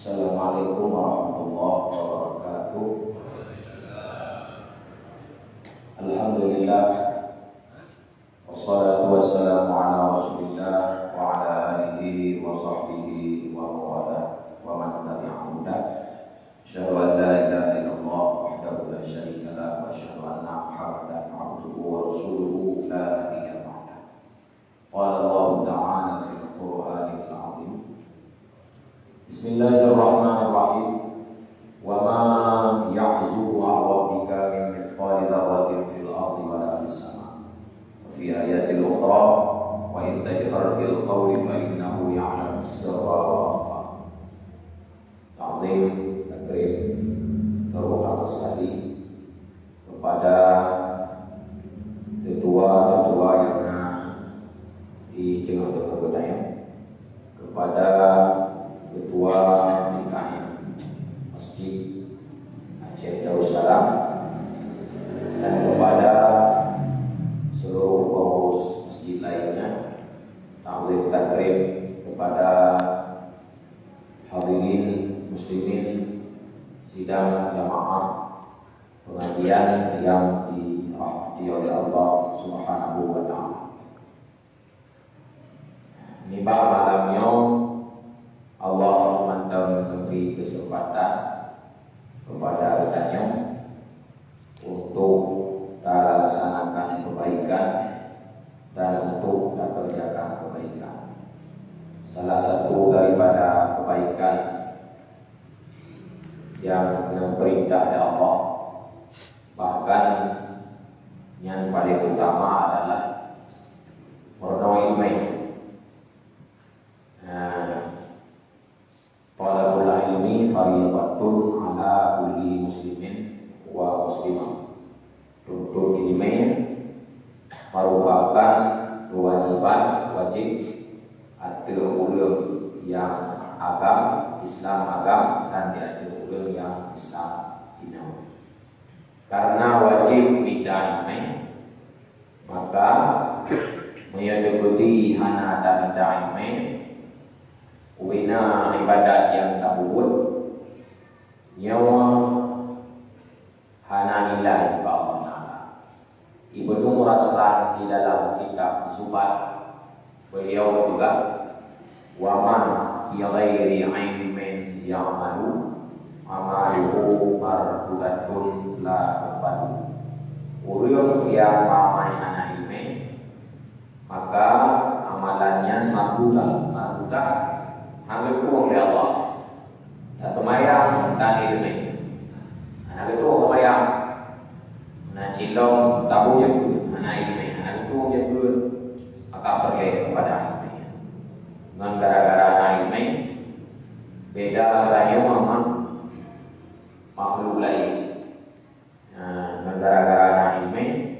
Assalamualaikum warahmatullahi wabarakatuh. Alhamdulillah, wassalatu wassalamu ala rasulillah wa ala alihi wa sahbihi wa mawala wa man tabi'ahu huda. Asyhadu an la ilaha illallah wahdahu la syarika lah wa asyhadu anna Muhammadan abduhu wa rasuluhu la nabiyya ba'dah. Qala Allah ta'ala fil Qur'anil 'azim. Bismillahirrahmanirrahim. Wa ma ya'zubu 'an rabbika min mithqali dzarratin fil ardi wa la fis sama'. Wa fi ayatil ukhra wa in tajhar bil qawli fa innahu ya'lamu as-sirra wa akhfa. Ta'zim takrim terutama sekali kepada ketua-ketua yang pernah di tengah-tengah budaya, kepada Ketua DKM Masjid Aceh Darussalam, dan kepada seluruh pengurus masjid lainnya. Ta'zim takrim kepada hadirin muslimin sidang jamaah pengajian yang dirahmati oleh Allah Subhanahu wa ta'ala. Nibah malamnya Allah memberi kesempatan kepada kita untuk melaksanakan kebaikan dan untuk kerjakan kebaikan. Salah satu daripada kebaikan yang diperintah oleh Allah, bahkan yang paling utama adalah merenungi ilmu. Talabul ilmi fardhatun ala kulli muslimin wa muslimah. Tuntut ilmu merupakan kewajiban wajib ada orang yang agam Islam agam dan ada orang yang Islam tidak. Karena wajib bid'ah ilmu, maka meyadukudi hana dan ilmu wina ibadat yang kabul nyawa hana nilai Allah Ta'ala. Ibnu Raslan di dalam kitab Zubat beliau juga waman bi ghairi ilmin ya'malu amaluhu mardudatun la tuqbalu. Urang yang mamai hana ilmu maka amalannya mardudah hangga kurang oleh Allah. Ya semayang dan ilmu. Anak itu semayang. Nah cilong tabu je pun anak ilmu. Anak itu je pun akan pergi kepada ilmu. Dengan gara-gara anak ilmu beda raya memang makhluk lain. Dengan gara-gara anak ilmu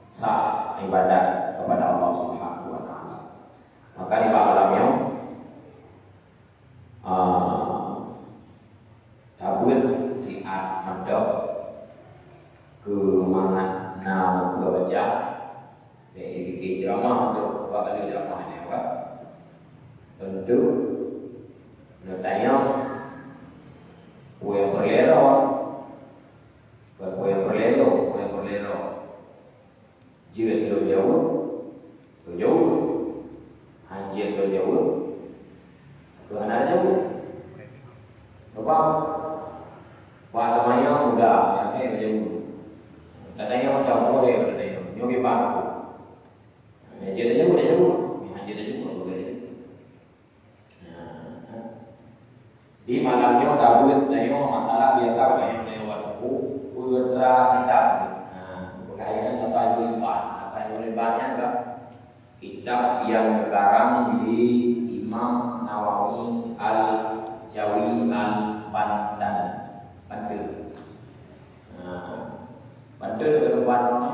sah ibadat kepada Allah Subhanahu wa ta'ala. Maka di alamnya tabul siat madok kemangat nama baca dari ceramah atau bakal ceramah ni apa tentu natanya kue perlero jiwet lo jauh anjir lo jauh Tuhan aja bu, sebab warnanya muda, yang kayak macam bu, katanya macam boleh katanya, nyobi bangku, anjir aja bu, di malamnya tabut, nanya masalah biasa kayak nanya waktu, udra kitab, berkaitan masalah julibannya enggak, kitab yang sekarang di Imam Nawawi Al-Jawi Al-Bandan Bantul. Bantul kedepannya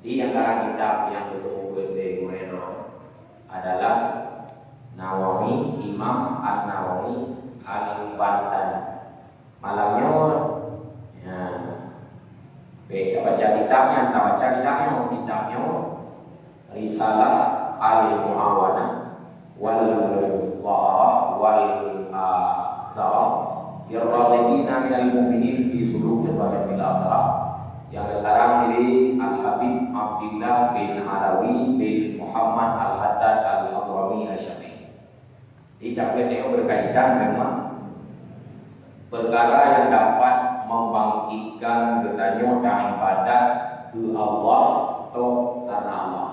di antara kitab yang disebut oleh Moreno adalah Nawawi Imam Al-Nawawi Al-Bandan. Malamnya baca kitabnya Risalah Al-Mu'awana wal Mu'awara wal Yarradina minal mu'minin fi sulukil badan bil akhirah, yang dikarang dari Al-Habib Abdullah bin Alawi bin Muhammad Al-Haddad Al-Hadrami Al-Syafi'i. Tidak boleh berkaitan dengan perkara yang dapat membangkitkan getanya dan ibadat ke Allah atau karena Allah.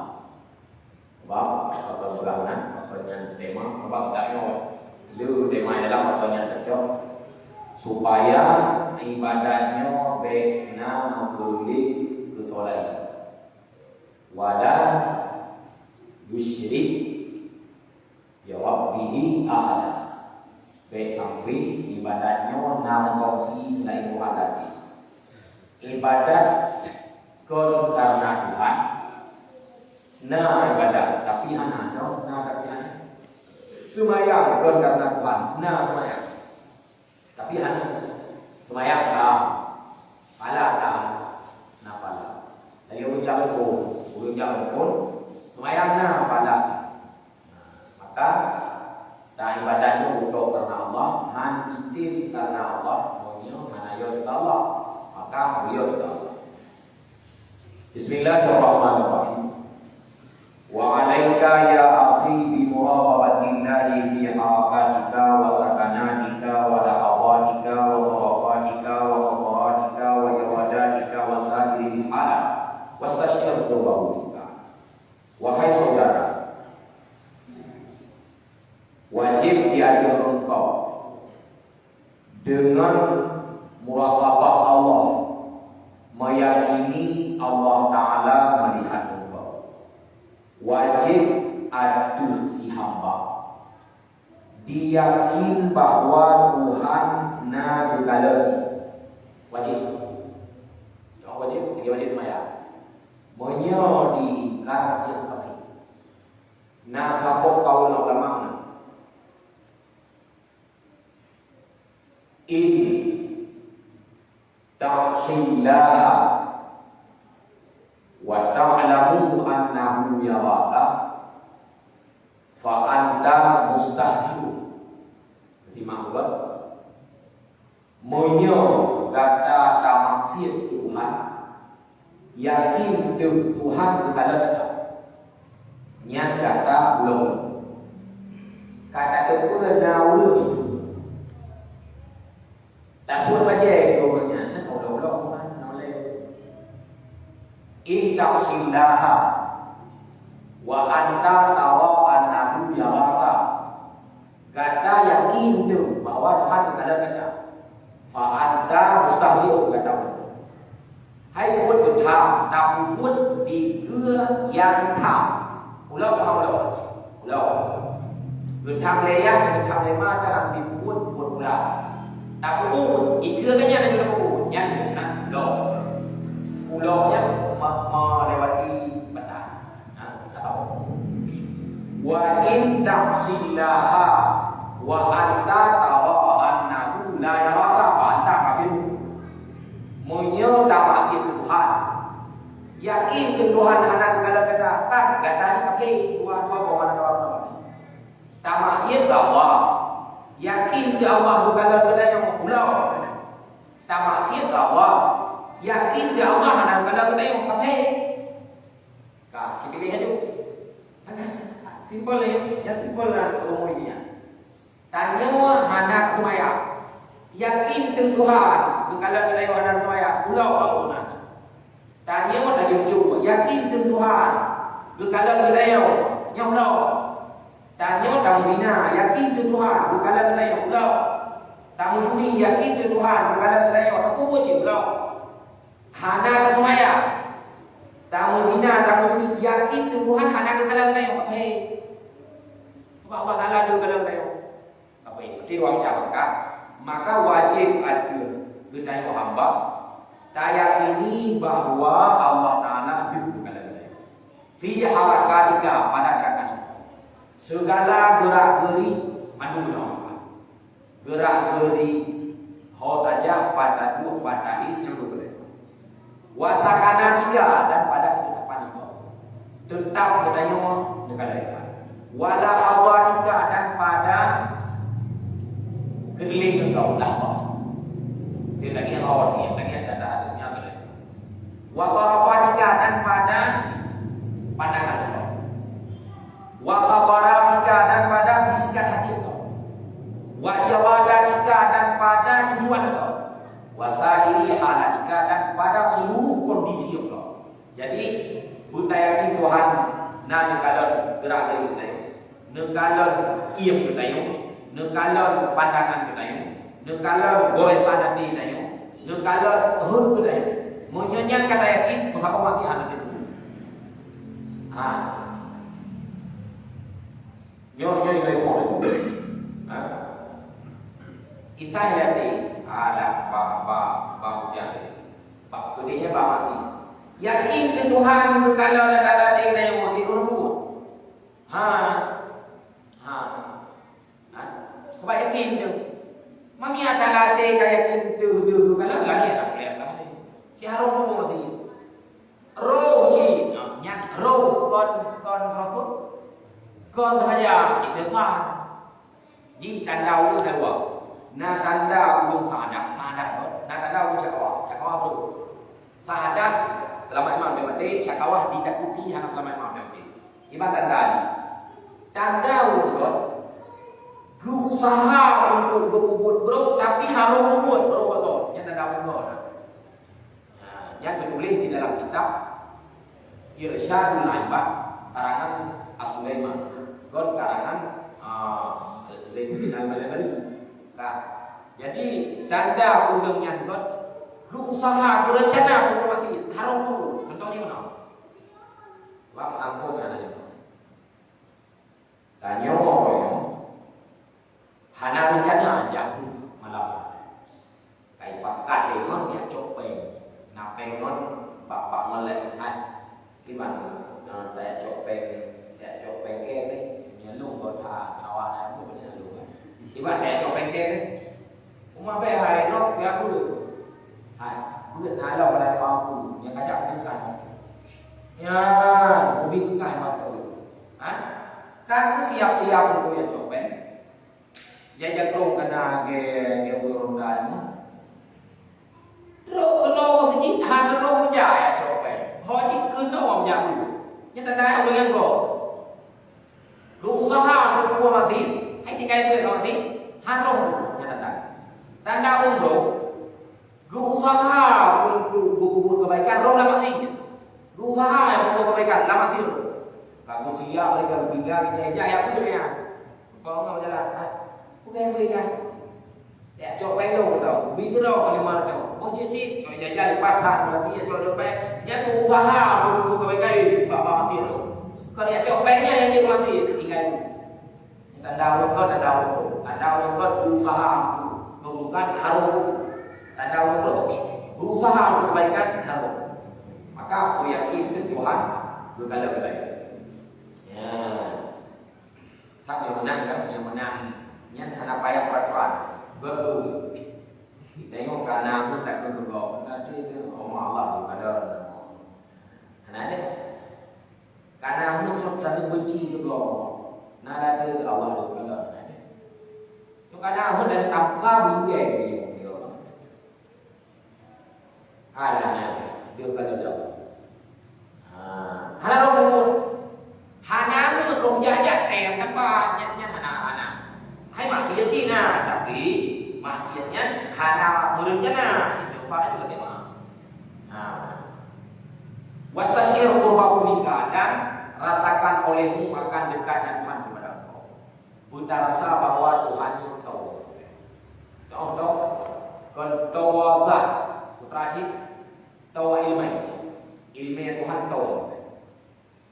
Sebab apa ulangan, apa tema, apa tanya, lu tema dalam apa cocok supaya ibadatnya benar mengkulit ke solat. Wala yusyrik ya rabbihi ahada. Baik sampai ibadatnya nak kongsi selain Tuhan lagi. Ibadat kon karena Tuhan. Nah ibadat tapi anak tapi anak. Semayang kon karena Tuhan. Nah semayang. Tapi anak semayang sah. Pala sah. Nah pala. Dari ujang pun semayang nah pala. Maka dan ibadahnya untuk karena Allah, hantitin karena Allah, maunya manayat Allah, maka beliau kita Allah. Bismillahirrahmanirrahim. Wa 'alaika ya akhi bi muraqabatillahi fi harakatika wa sakanatika wa lahawatika wa tarafatika wa qaranika wa iradatika wa sa'iril halat wastashhir qurbatika. Wahai saudara, wajib diajar engkau dengan muraqabah Allah, meyakini Allah Ta'ala melihat engkau. Wajib adu si hamba diyakin bahwa Tuhan na berkalagi. Wajib. Jangan wajib maya. Menyo diingkar yang kami. Na sapok kau ulama in ta'sillaha wa ta'lamu annahu yaraka fa anta mustahzi'un. Simak buat menyo kata tak maksud Tuhan, yakin Tuhan kepada kita nyat kata belum kata itu naul itu tak suruh aja gobernya, ulah oleh inta usillaha wa anta tawa annahu yaraka. Kata yakin tu bahwa Tuhan kepada kita. Fa anta mustahil kata. Hai pun bertham, tak pun di gua yang tham. Ulah bertham leyak, bertham lemah dah dipun ulah. Tak pun ikutnya lagi nak pun yang nak uloknya melewati batas. Atau wa in ta'sillaha wa anta tara annahu la yaraka fa anta kafir. Munyo tak maksud Tuhan, yakin Tuhan anak kalau katakan katanya pakai dua bawa tak maksud Allah, yakin ke Allah bukan benda yang pulau. Tak maksud Allah, yakin ke Allah anak kalau benda yang pakai. Kah, sikit tu. Simpel ya, simpel lah umumnya. Tanya anak semaya, yakin ke Tuhan bukan benda yang anak semaya pulau apa? Tanya dah jujur, yakin ke Tuhan bukan benda yang pulau. Tanya tamu zina, yakin tu Tuhan bukan benda yang pulau. Tamu judi, yakin tu Tuhan bukan benda yang tak kubu pulau. Hana ke semaya. Tamu zina, tamu judi, yakin tu Tuhan hana ke benda yang pakai. Sebab Allah Taala tu benda yang apa ini? Di ruang jangka, maka wajib ada kita hamba tak yakini bahwa Allah Taala itu bukan benda. Fi harakatika pada gerakan. Segala gerak-geri manusia, gerak-geri hot aja pada dua pada ini yang berbeda. Wasakana tiga dan pada ketetapan itu tetap katanya negara. Wala hawa tiga dan pada keliling kau dah kau. Jadi lagi yang awal ni, lagi yang ada boleh. Wa tarafatika dan pada pandangan kau. Wa khabarika dan pada bisikan hati kau. Wa iradatika dan pada tujuan kau. Wa sa'iri halatika dan pada seluruh kondisi kau. Jadi kita yakin Tuhan na kalau gerak dari kita. Kalau iam kita kalau pandangan kita kalau goresan hati kita kalau hun kita menyanyikan kata yakin mengapa masih anak itu. Yo kita yakin ada pak kedihnya bapak ini yakin ke Tuhan kalau ada kita yang mau diurut kau yakin tu mami ada latih kayak gitu kalau lahir tak boleh apa ni si harum pun masih roh si nyak roh kon rokok kon saja istighfar ji tanda ulu dah buat na tanda ulung sahadah tu na tanda ulung syakawah tu sahadah selama imam dia mati syakawah ditakuti anak selama imam dia mati ibarat tanda ni tanda ulung berusaha untuk berbuat buruk tapi harus membuat buruk betul. Yang tanda ulung. Yang ditulis di dalam kitab Irsyadul Ibad karangan As-Sulaiman. Karangan Zainuddin Al-Malabari. Jadi tanda ulung yang berusaha berencana untuk masih harus membuat. Contohnya mana? Wah ampun ya. Tanya hana rencana jauh malam. Kai pakat dengan yang copeng. Nak pengon bapak molek di mana? Saya copeng ke ni. Nyelung kota awak aku punya nyelung. Di mana saya copeng ke ni? Umah baik hai nok dia aku. Hai, buat nalar pada aku. Yang kajak kan. Ya, ubi kan mata tu. Kan siap-siap untuk yang copeng. Yang jatuh kena ke urung dah ni. Terus kena sedikit hanya terus menjaya copeng. Hanya kena menjaya. Yang tanda orang yang go. Berusaha untuk buat masih. Hai tiga itu masih. Harus yang tanda. Tanda untuk berusaha untuk buat kebaikan. Orang masih. Berusaha untuk kebaikan. Lama sih. Kamu siap mereka berbicara kita jaya pun ya. Kau mau jalan. Bukan berikan. Ya, copeng lo tau. Biru kalau mana tau. Oh cici, coi jajan patah mati ya coi dompet. Dia tu usaha untuk kebaikan bapak masih lo. Kalau ya copengnya yang dia masih tinggal. Tanda Allah berusaha bukan harus. Tanda Allah berusaha untuk kebaikan harus. Maka aku yakin itu Tuhan berkala kebaikan. Ya. Siapa yang menang kan? Yang menang. Yang anak payah peraturan betul. Kita tengok karena aku tak kegok. Nanti itu Allah pada anak ada. Karena aku tak benci kegok. Nada itu Allah kalau ada. Tu karena aku dari tanpa bingkai dia. Ada dia kalau jauh. Hana rumur. Hana rumur jajak tanpa nyatnya anak-anak. Hai maksiat Cina, tapi maksiatnya hana berencana istighfar juga tema. Wastashir qurbahu minka dan rasakan olehmu akan dekatnya Tuhan kepada engkau. Kita rasa bahwa Tuhan itu tahu. Tahu tawadhat putra sih tahu ilmu Tuhan tahu.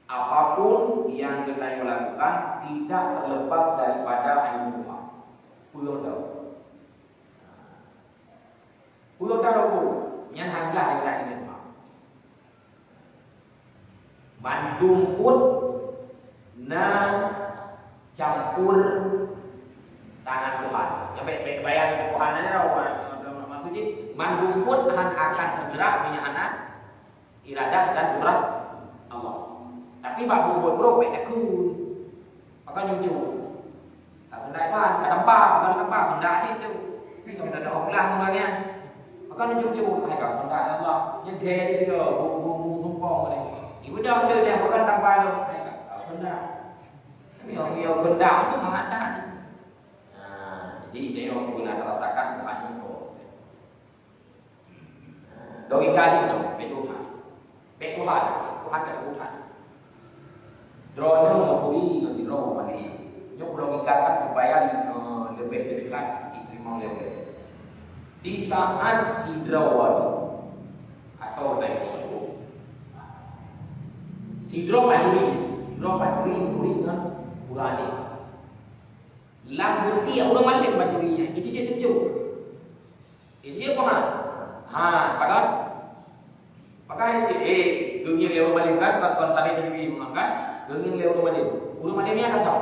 Apapun yang kita lakukan tidak terlepas daripada ilmu Tuhan. Pulau tahu yang hanglah yang ini Tuhan. Mandung pun na campur tangan Tuhan. Yang baik-baik bayang Tuhan aja maksudnya mandung pun akan tergerak punya anak iradah dan qudrah Allah. Tapi bab buat baik aku. Maka nyucu. Tak kendai pan, tak nampak, hendak situ. Kalau ada orang orangnya, maka ni cucu hai kat kontak Allah. Yang dia dia buku sumpah ni. Ibu dah ada dia bukan tambah lu. Hai kat kontak. Yang kontak tu mengada ni. Jadi dia orang guna rasakan Tuhan itu. Logika ni tu, betul tak? Betul tak? Tuhan tak Tuhan. Drone mengakui dengan drone mana? Jom logika kan supaya lebih dekat diterima lebih. Di saat si drone atau naik itu, si drone macuri kan bulan ni. Lagu dia orang mana macurinya? Itu dia tuju. Itu dia apa? Pakai. Dunia lewat balik kan kalau tadi Nabi mengangkat dunia lewat balik. Urang mana ni ada tahu?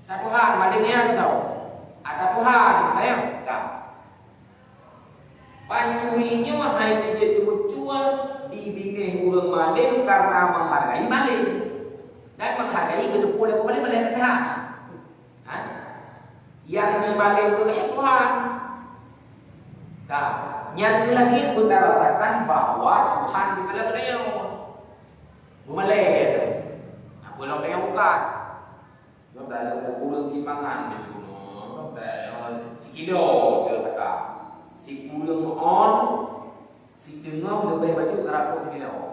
Tak Tuhan, mana ni ada tahu? Ada Tuhan, ayam tak. Pancurinya mahal dia cuan dibingkai urang malim karena menghargai malim dan menghargai betul yang kembali melihat Tuhan. Yang dimalim ke Tuhan. Tak. Yang lagi kita rasakan bahawa Tuhan di dalam dia memelih. Apa nak dia bukan? Dia dah ada kurang timbangan macam tu. Dah sekilo saya kata. Si kurang on, si tengah lebih baju kerapuk sekilo.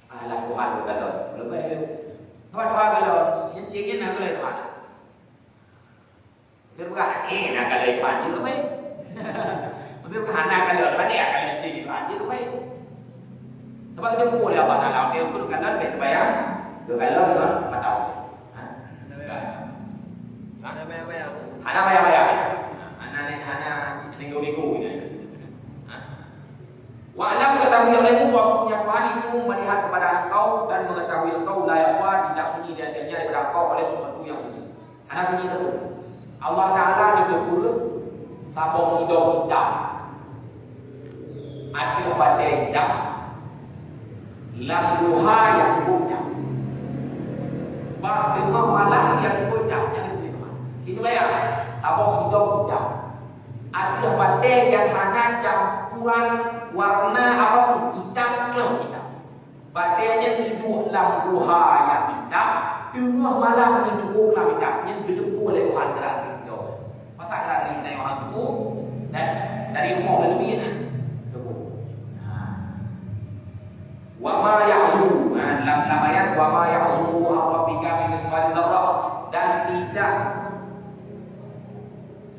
Alah Tuhan kalau lebih. Tuhan kalau yang cingin nak boleh Tuhan. Dia bukan nak kalau Tuhan juga baik. Betul kan nak kalau dia akan jadi Tuhan juga baik. Sebab dia boleh apa nak dia pun kan baik bayar. Dia kalau dia tak tahu. Ana bayar. Ana nego ni. Wa alam ketahui olehmu bahwasanya Tuhan itu melihat kepada engkau dan mengetahui engkau la yakhfa tidak sunyi dan daripada engkau oleh sesuatu yang sunyi. Ana sunyi tu. Allah Taala juga pura sabok sidok hitam. Ada badai hitam. Lambuha yang cukupnya. Bak tengah malam yang cukupnya. Jangan lupa. Itu bayar. Sabok sidok hitam. Ada badai yang hanya campuran warna apapun. Hitam kelas hitam. Badainya itu lambuha yang hitam. Tengah malam yang cukuplah hitam. Yang berdebu oleh Tuhan gerak. Masa gerak kita yang orang tu. Dan dari rumah lebih kan. Wa ma ya'zubu lam ayat wa ma ya'zubu rabbika min misqali dzarrah dan tidak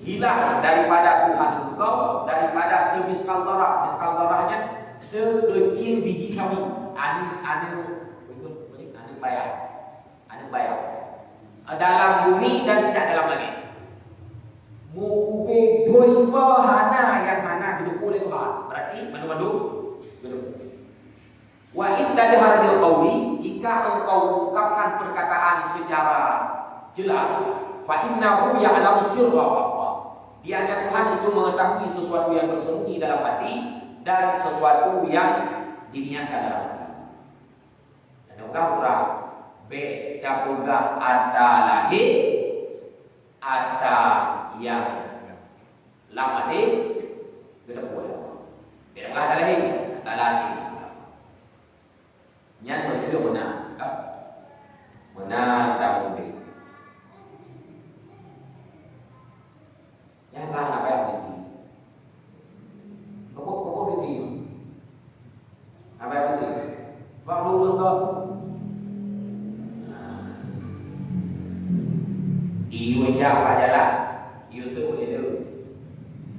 hilang daripada Tuhan engkau daripada semiskal dzarrah. Miskal dzarrahnya sekecil biji kami. Anu bayar. Dalam bumi dan tidak dalam langit. Mube doiba hana yang hana hidup oleh Tuhan. Berarti madu-madu betul. Wa in tadharil qawli jika engkau ungkapkan perkataan secara jelas fa innahu ya'lamu sirra wa akhfa. Dia Tuhan itu mengetahui sesuatu yang bersembunyi dalam hati dan sesuatu yang diniatkan dalam hati. Dan orang beda pegah ada lahir ada yang lama deh beda pegah. Beda pegah ada lahir ada lahir. Yang mesti benar tak boleh. Yang tak apa yang ini. Pokok ini. Apa yang ini? Waktu untuk iu yang apa jalan? Iu suruh itu.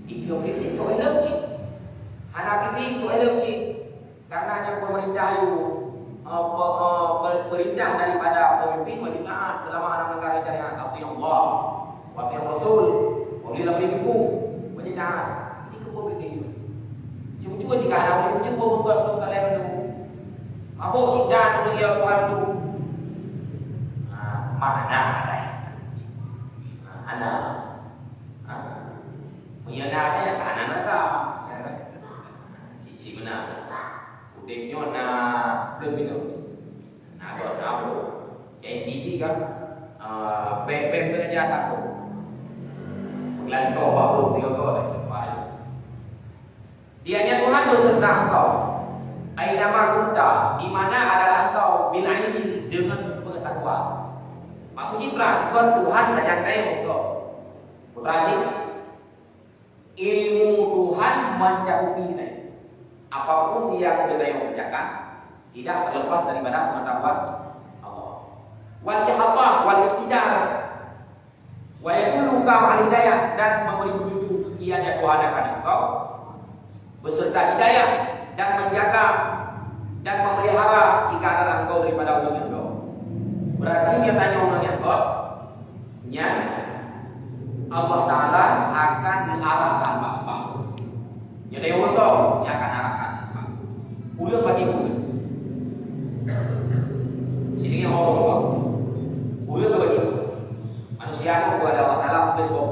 Iu polisi suruh lebih. Anak polisi suruh lebih. Karena yang pemerintah itu perintah daripada pemimpin beritaat selama anak negara syariat atau Allah, wakil Rasul, oleh lebih hukum beritaat. Ini kepublik itu. Cuba jika ada orang cuba membuat kalian itu, apa tidak dunia Tuhan itu? Mana ada? Anak, menyenangkan aja anak nak. Si benar. Udiknya nak plus minum. Nak apa? Yang ini kan bem saja tak tahu. Bergelan kau baru tiga kau dah sampai. Dianya Tuhan beserta engkau. Ainama kunta, di mana adalah engkau bila ini dengan pengetahuan. Maksudnya perangkat Tuhan sayang kau engkau. Berarti ilmu Tuhan mencakupi ini. Apapun yang kita yang kerjakan tidak terlepas daripada pengetahuan Allah. Wal ihata wal iqtidar wa yadulluka al hidayah, dan memberi petunjuk ianya Tuhan akan engkau beserta hidayah dan menjaga dan memelihara jika adalah engkau daripada orang engkau. Berarti dia tanya orang engkau, nya Allah Ta'ala akan mengarahkan bapak. Jadi orang tu yang akan arahkan. Ulang bagi pun. Sini yang orang tu. Ulang bagi pun. Manusia itu ada Allah Ta'ala kelompok.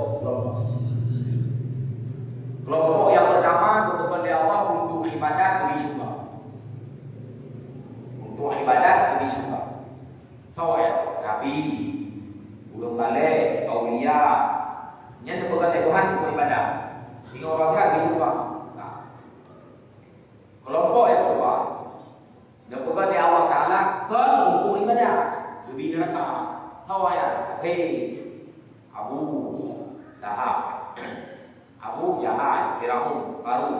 Kelompok yang pertama kepada Allah untuk ibadat lebih suka. Untuk ibadat lebih suka. Soal Nabi, ulun saleh, aulia, yang berkata Tuhan untuk ibadah. Jika orang kan lebih suka. Kelompok yang kedua, yang berkata Allah Taala kan untuk ibadah lebih neraka. Soal Abu Lahab, Abu Jahal, Firaun, Qarun,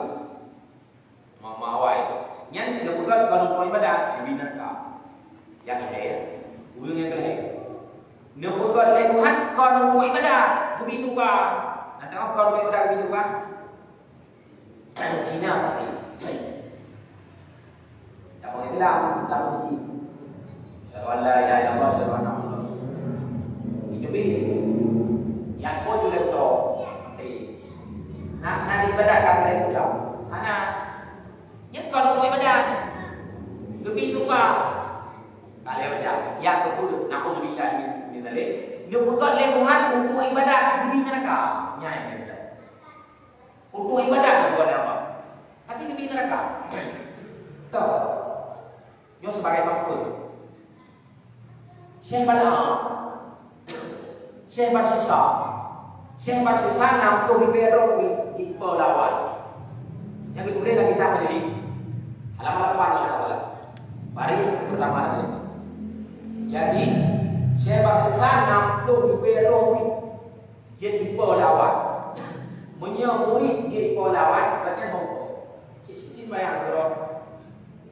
Mawai. Yang dilakukan kalau ibadah lebih neraka. Yang lain, ulun yang lain. Dilakukan oleh Tuhan kalau ibadah lebih suka. Ada kalau ibadah lebih suka. Cina tapi. Tak boleh Islam, tak boleh. Kalau la ilaha illallah subhanahu wa ta'ala. Itu bi. Yang pun juga tu. Nak ibadah kan saya ucap. Anak, ya kalau mau ibadah lebih suka. Kalau macam, ya kepada nak lebih lagi ni tadi. Dia bukan Tuhan untuk ibadah lebih neraka. Nyai ni. Untuk ibadah kepada apa? Tapi lebih neraka. Tahu? Dia sebagai sampul. Syekh Bala, Syekh Barsisa, Syekh Barsisa nam tu hibero di Pelawan. Yang kemudian kita menjadi halaman 8 adalah baris pertama tadi. Jadi Syekh Barsisa nam tu hibero di Pelawan. Menyamuri di Pelawan katanya mau. Cincin bayang terus.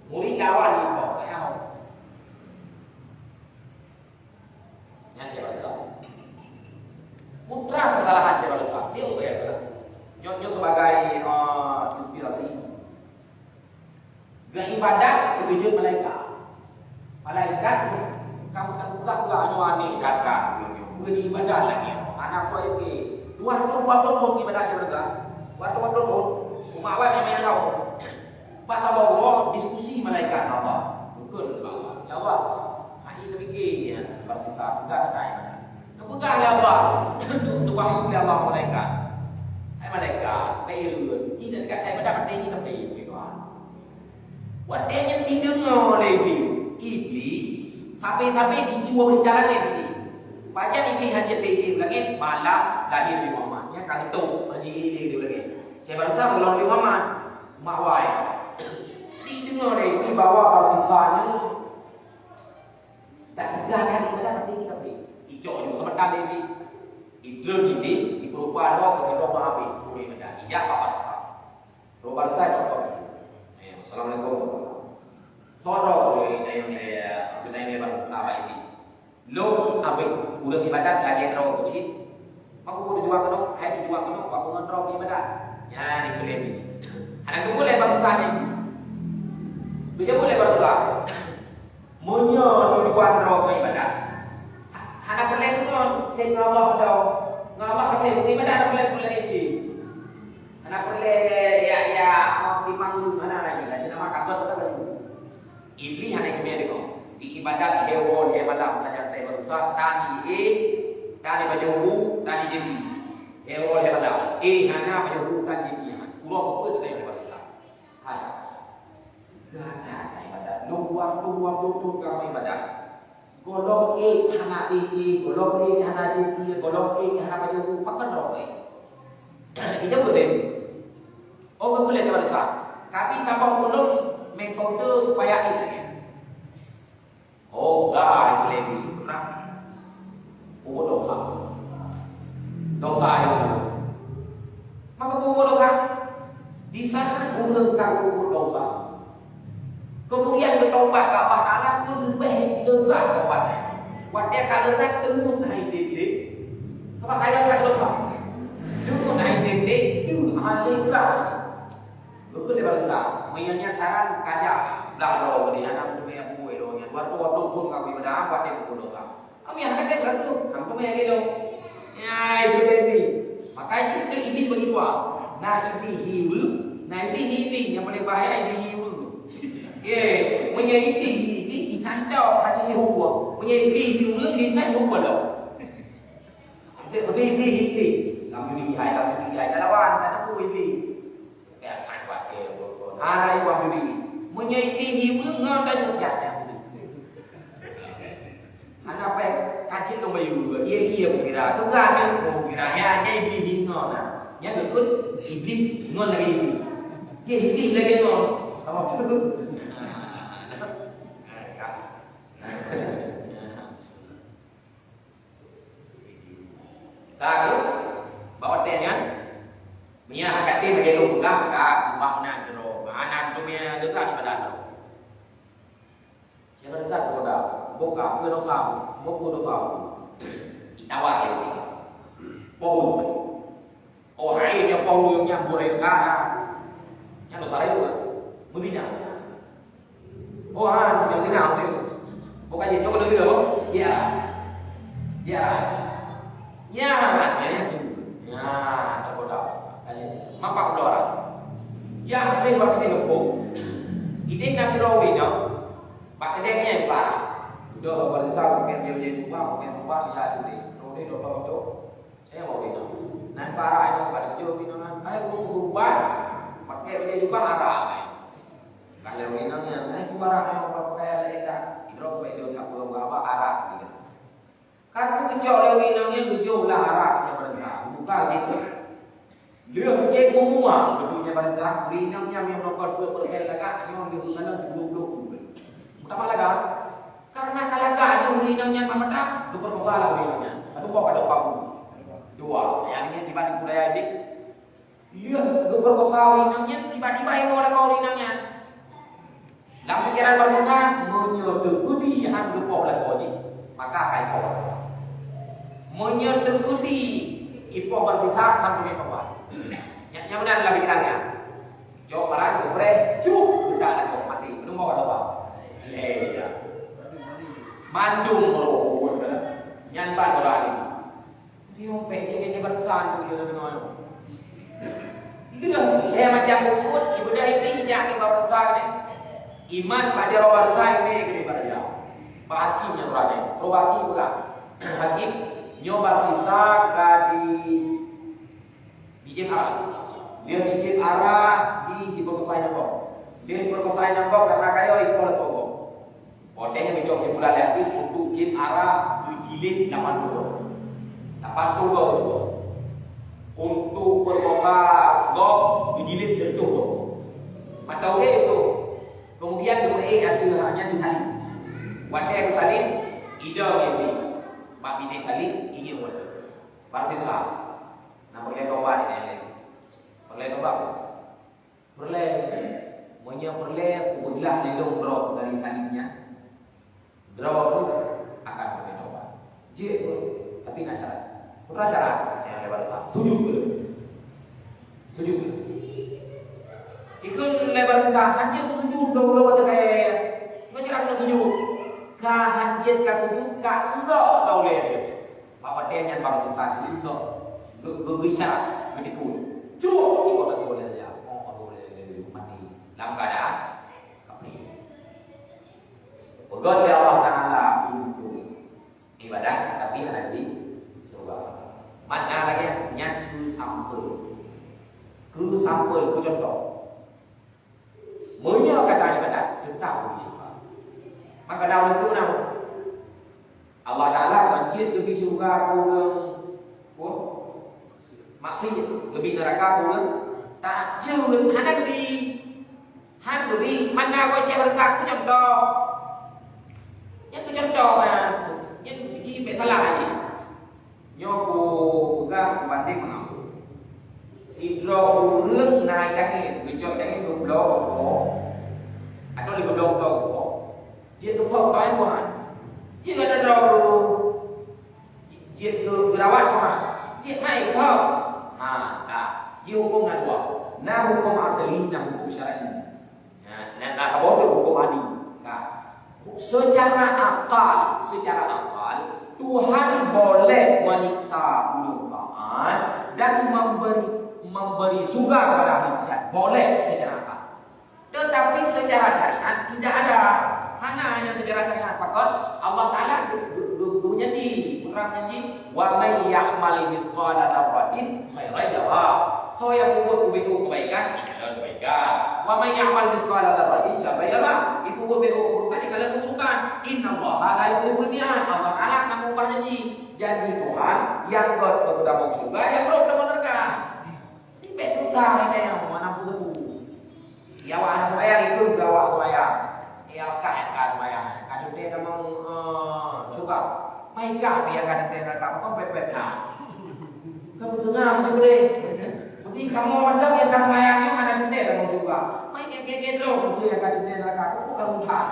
Murid lawan ni kok kayak apa? Yang Syekh Barsisa. Putra kesalahan Syekh Barsisa. Dia ubah ya. Nyo sebagai inspirasi. Gak ibadat kebijak malaikat. Malaikat kamu tak pula anu aneh kakak. Gak ibadat lagi. Anak saya ke. Dua tahun ibadat Syekh Barsisa. Waktu umat awak yang tahu. Bahasa bawa diskusi malaikat apa? Bukan bawa. Ya Allah. Hari ini fikir Barsisa tidak ada. Kebukaan ya Allah. Dua hari Allah malaikat. Hai malaikat, baik tidak dekat saya pada mati ini tapi gitu. Wadanya tindakan lagi. Iblis sampai dijual berjalan lagi. Baca iblis hajat dia lagi malam lahir di Muhammad. Yang kali tu haji dia lagi. Saya Barsisa kalau di Muhammad makwai. Dengar ni bawa Barsisanya tak tiga kali pada nanti kita pergi hijau juga sebentar ni idrun ini di perubahan doa ke sini maaf boleh benda ijak Barsisa Barsisa contoh. Assalamualaikum. Soro yang kita ini Barsisa ini lo abis udah ibadat lagi terus kecil aku udah jual kedok hai jual kedok aku ngontrol ibadat ya ni boleh ni anak boleh Barsisa ni. Dia boleh berusaha menyuruhkan roh ibadat. Anak boleh pun saya ngawak dah. Ngawak saya ibadat boleh ini. Anak boleh ya dimang mana lagi. Jadi nama kabar betul betul. Iblis hanya kemudian itu di ibadat hewan malam saja saya berusaha tani tani baju tani jadi hewan malam hanya baju tani jadi. Kurang apa itu yang berusaha. Hai. Gada ibadat. Luang kami ibadat. Golong hana golong hana jiti, golong hana baju pakan rokai. Itu boleh. Oh, boleh saya baca. Tapi sampai belum make powder supaya ini. Oh, enggak boleh di. Pernah? Oh, dosa. Dosa itu. Maka dosa. Di sana kamu dosa. Kemudian bertobat ke Allah Taala pun lebih dosa tobatnya. Waktu kalau saya tunggu naik dinding, apa kaya tak dosa? Tunggu naik dinding, tu alika. Bukan dia bangsa. Menyanyi saran kaja belah lo di anak tu yang buat lo yang buat pun kau ibadah apa dia pun dosa. Kami yang ada begitu, kamu yang itu. Ya itu tadi. Makanya itu iblis begitu. Nah iblis hiu, nah iblis hiu yang paling bahaya iblis hiu. Menjadi di sanjau hati hukum, menjadi hiu di sanjau hukum lo. Jadi iblis, kami bihai, kalawan, kata ku iblis. Ya sanjau Hari wa bibi. Menyaiti hiu ngau ta jatnya. Anak pe kacil tu bayu. Ia kira. Tu kan yang kira ya jadi iblis ngau na. Yang ikut iblis ngau lagi iblis. Dia iblis lagi ngau. Apa tu? Tahu bawa dengan Mia hakati bagi luka ka makna jero anan tu mia dekat pada tu. Siapa dasar tu dah buka ke dosa, buku dosa. Tawa ini. Pohon. Oh hai yang pohon yang boleh ka. Yang dosa itu. Mudina. Oh han yang dina tu. Bukan dia jauh lebih apa? Ya. Ya. Ya, ya tu. Ya, terbodoh. Mampak dora. Ya, ini waktu ini hukum. Ini nasi rawi no. Pakai dia yang parah. Udah pada saat pakai dia jadi rumah ya ini. Rawi dua tu. Saya mau ini. Nan parah itu pada jauh ini nan. Ayo aku suruhan. Pakai dia juga arah. Kalau ini nan, ayo parah yang pakai leda. Hidro pakai dia tak perlu apa arah. Kan kejauh lagi nan yang kejauh lah arah sebenarnya. Bukan gitu. Lihat je semua betulnya bangsa rinamnya yang nomor 2 persen lagak yang dihubungkan 10 utama lagak karena kalagak itu rinamnya mamata itu persoalan rinamnya atau kok ada paku dua yang ini tiba-tiba budaya ini lihat itu persoalan rinamnya tiba-tiba itu oleh kau rinamnya dalam pikiran bangsa menyetujui yang gepok lagi maka akan kau menyetujui ipo bersisa sampai kau yang benar lah pikirannya. Jauh barang boleh cukup tidak ada kau mati. Belum mau apa? Leya. Mandung meroboh. Yang ban orang ini. Dia peknya ke sebesar tu dia dengar. Dia macam ukut ibu dah ini jangan bawa besar ni. Iman pada orang besar ni kena pada dia. Hakim yang orang ni. Hakim pula. Hakim nyoba sisa kadi bikin arah. Dia bikin arah di perkosain kau. Dia perkosain kau karena kayo ikut kau. Odenya mencoba pula lagi untuk bikin arah dijilid 80. 80 untuk perkosa kau dijilid 100. Mata dia itu. Kemudian dua ada hanya disalin. Waktu yang disalin, ida ini. Pak bini salin ingin buat. Parsisa. Nak boleh bawa ni. Boleh apa? Boleh. Monya boleh ulah lelong drop dari salinnya. Drop tu akan boleh bawa. Je tapi enggak syarat. Putra syarat yang lebar besar. Sujud dulu. Sujud dulu. Ikut lebar besar. Hancur tu sujud dulu ada kayak. Macam mana sujud? Kah hancur kah sujud kah enggak tahu leh. Bapak dia yang baru selesai itu berbisa begitu. Cukup ikut boleh saja. Oh boleh mati. Dalam keadaan kafir. Berdoa Allah Taala untuk ibadah tapi ada di surga. Mana lagi nyatu sampel. Ku sampel ku contoh. Munya kata ibadah tetap di surga. Maka dalam itu nama Allah Taala wajib di surga ku maksiat lebih neraka pula tak chư hắn đi hắn bởi vì mana quay xe bertak ku contoh yang ku contoh yang di betalai nyoku ga banding mengaku sidro urang naik kaki bejot kaki goblok atau di goblok to dia tu kau kau buat dia ada draw dia gerawat kau dia mai kau tak dia hukum ngadwa nah hukum akli nah hukum syar'i nah boleh hukum adil secara akal Tuhan boleh menyiksa penyukaan dan memberi surga kepada manusia boleh secara akal tetapi secara syariat tidak ada hanya secara syariat pakon Allah Ta'ala menyanyi wa may ya'mal mithqala dzarratin khairan yarah so yang membuat kebaikan adalah kebaikan wa may ya'mal mithqala dzarratin syarran yarah itu keburukan adalah keburukan innallaha la yukhliful mi'ad Allah Ta'ala nak mengubah janji Tuhan yang berutama surga yang berutama neraka ini susah ini yang mana pun ya wa anak saya itu gawa saya ya kan saya kadang dia memang suka mai ka dia kadang dia neraka kok pepet kamu senang tu boleh mesti kamu mandang yang kan mayangnya ada dia memang suka mai dia mesti yang kadang dia neraka kok kamu tak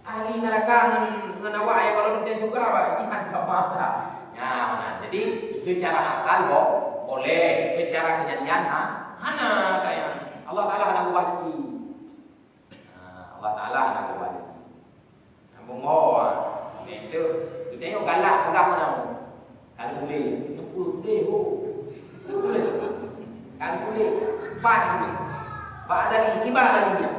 ahli neraka menawa ayat kalau dia juga apa jangan apa ya jadi secara akal boleh secara kejadian hana kayak Allah Ta'ala nak ubah lagi Allah Ta'ala nak ubah lagi namun itu tengok galak pegang mana kalau boleh itu boleh kalau boleh pan boleh pak dari kibar dari dia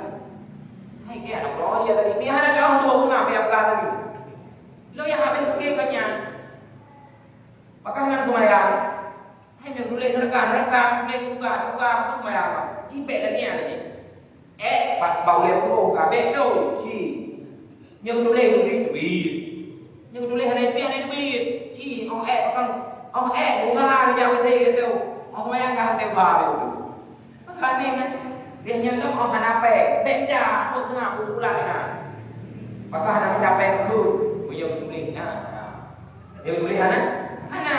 hai ke anak orang dia dari ni ada orang tua pun apa yang pegang lagi lo yang habis pergi banyak pakangan kemayang hai dia boleh neraka boleh suka pun kemayang Kipet lagi ada ni. Bau lihat tu, kabeh tu, si. Nhưng tu lên tu đi, nhưng tu lên này pia này tu đi, si ông cũng ha cái jauh thế tu, ông mai ang kang teu ba tu. Kan ni kan, dia nyelem ông hanape, benda tu tengah pula ni nah. Maka hana mencapai ku, yang tu lên nah. Yang tu lên hana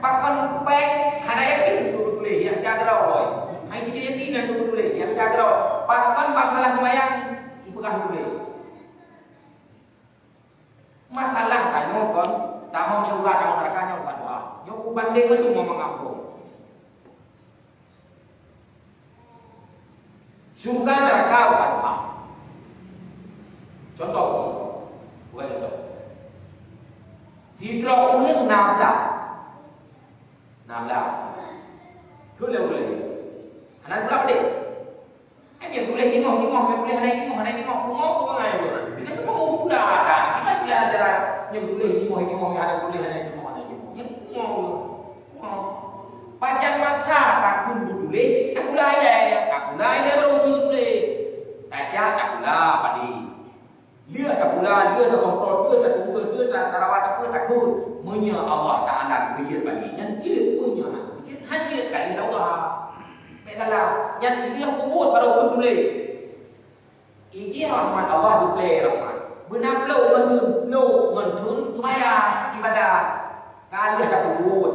pakon pek hana yakin tu lên yang jaga rồi. Hai jadi yakin tu lên yang jaga rồi. Pakon bakalan bayang ibu kah tu lên. Masalah kamu kan, tak mau surga, tak mau neraka, tak mau doa. Yang ku banding itu mau mengampun. Surga neraka bukan doa. Contoh, buat contoh. Sidra ulang nabla, boleh. Anak berapa deh? Yang boleh ni mau, yang boleh hari ni mau, kau mengai tu. Kita tu mau muda kan? Kita tidak ada yang boleh ni mau, yang ada boleh hari ni mau. Yang mau. Pajan mata tak kun boleh. Aku lai dia baru boleh. Tajak tak pula padi. Dia tak pula, dia tak kontrol, dia tak tunggu, dia tak tarawat, dia tak kun. Munya Allah Taala bijir padi. Yang ciri punya, hanya kali Allah. Salah, yang dia kubur pada orang boleh. Ini rahmat Allah boleh rahmat. Benar mentun semaya ibadah. Kali ada kubur.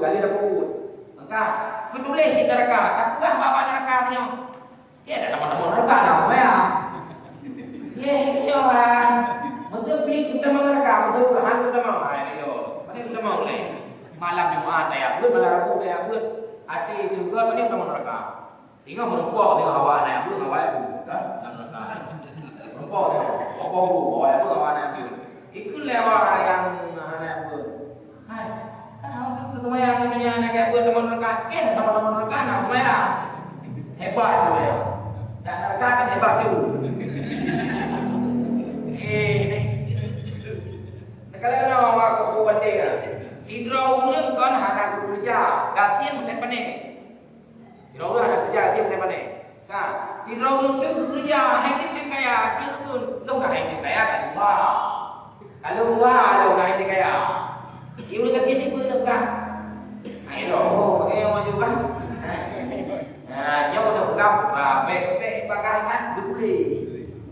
Maka peduli si neraka. Aku kan bawa neraka punya. Dia ada teman-teman neraka dah, ya. Yo lah. Masa pergi kita neraka, masa Tuhan kita mau hai yo. Mana kita mau ni? Malam Jumaat ya, malam Rabu ya, hati juga mana kita neraka. Sehingga merempok dengan hawa anak pun hawa ibu kan merempok hawa ibu hawa anak pun itu lewat yang anak pun hai kan kemayang punya anak pun teman kakek teman kakek nak kemayang hebat tu dia dan kakek kan hebat tu kalau orang aku banding sidra umum kan anak kerja kasihan macam ni. Rau ada kerja siap depan ni. Kan, si rau itu kerja, hai dia kaya, dia tu lu dah hai kaya kan. Wah. Kalau lu dah hai kaya. Iu dekat sini pun dekat. Hai doh, pakai yang maju boleh.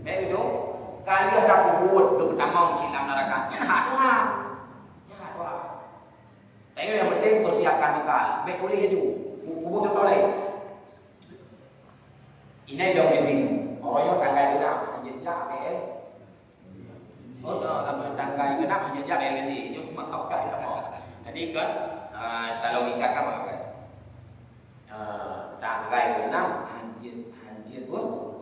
Baik itu. Kali ada kubur tu pertama silam neraka. Yang hak Tuhan. Yang hak Tuhan. Tapi yang penting persiapkan bekal. Baik boleh itu. Kubur tu boleh. Ini dong di sini. Orang yang tangga itu nak jejak bel. Oh, tangga itu nak jejak bel ni. Itu cuma kau kat apa. Jadi kan kalau ikat kan apa? Tangga itu nak hanjit pun.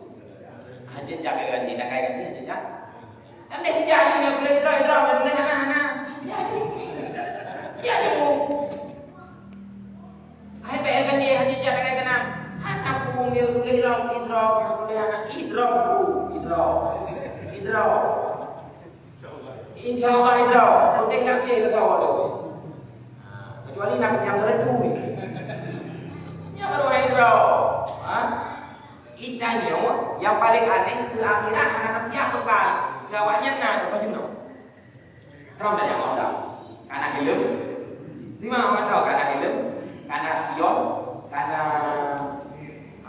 Hanjit jaga ganti tangga ganti hanjit jak. Kan dia jejak ni boleh draw boleh hana. Ya tu. Hai bel ganti hanjit jak tangga kena. Anak pun dia boleh idrok boleh anak idrok insyaallah idrok boleh nak dia ke kau tu kecuali nak yang serdu ni yang baru idrok idanya yang paling aneh ke akhirat anak siap bekal gawatnya nak apa jenuh kau dah yang orang karena hidup lima orang tahu karena hidup karena spion karena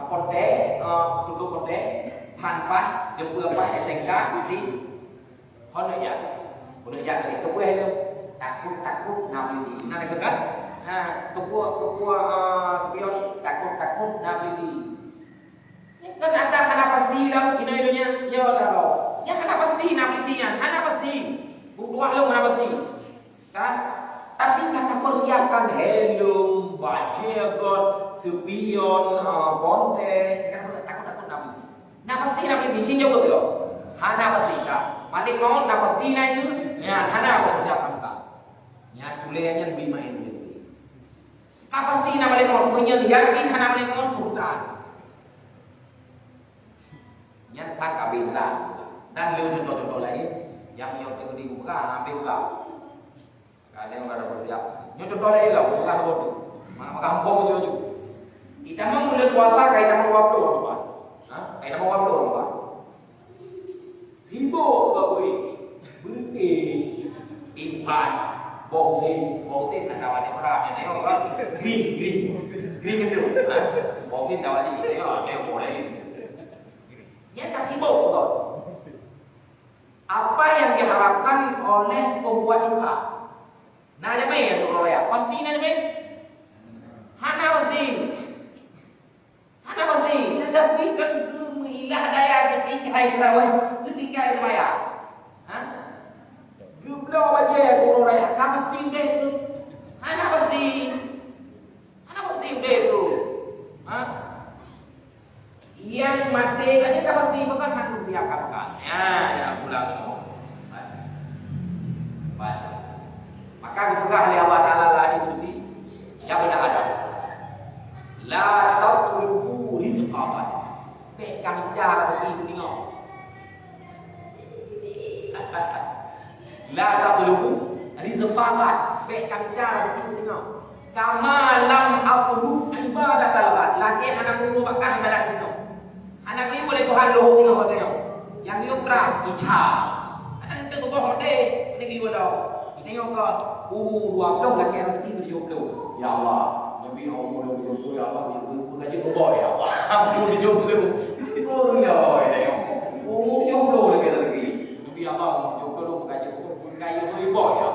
kontek, duduk kontek, tanpa jumpa apa SMK mesti honor ya kali kebuah itu takut nak beli, nak dekat, kebuah spion takut nak beli. Kan ada kenapa sedih dalam Indonesia? Ya tahu. Ya kenapa sedih nak belinya? Kenapa sedih? Buat lo kenapa sedih? Kan? Tapi kata persiapkan helm, bajegot, spion, bontek, kan takut nak beli. Nak pasti nak beli sini juga tu. Hana pasti tak. Malik mau nak pasti nak itu. Ya, hana persiapkan tak. Ya, kuliahnya lebih main gitu. Tak pasti nak malik mau punya yakin hana malik mau hutan. Yang tak kabinlah dan lu contoh lain yang nyoto dibuka, ambil buka. Ada yang ada bersiap. Nyo contoh lain lah, bukan bodoh. Maka hambung juga. Kita mau mulai puasa kayak nama waktu apa? Kayak nama waktu apa? Sibuk tak boleh. Berhenti. Timpan. Bongsin ada wali orang yang tengok kan? Green itu. Bongsin ada wali. Tengok boleh. Dia tak sibuk betul. Apa yang diharapkan oleh pembuat ikat? Nah, ada mai yang tu ya. Pasti nak mai. Hana pasti. Tetapi kan ilah daya ketika terawih, ketika maya. Gublo baje ko raya. Ka pasti deh tu. Hana pasti deh tu. Yang mati kan ka pasti bukan hantu siap kan. Ya pulang tu. Baik. Maka dibuka oleh Allah Ta'ala lagi kursi yang benar ada. La tatlubu rizqaban. Pegang cara rezeki singo. La tatlubu rizqaban. Pegang cara rezeki singo. Kama lam aquluf ibadat al-abad. Lagi anak guru bakal ibadat singo. Anak ini boleh Tuhan loh singo katanya. Yang dia perang icha. Anak itu bohong deh. Ini gini bodoh. Tengok ke umur 20 lagi rezeki 70. Ya Allah, Nabi umur 70 ya Allah, gaji boy ya Allah. Umur 70. Umur ya tengok. Umur 70 lagi rezeki. Nabi Allah umur 70 gaji boy ya.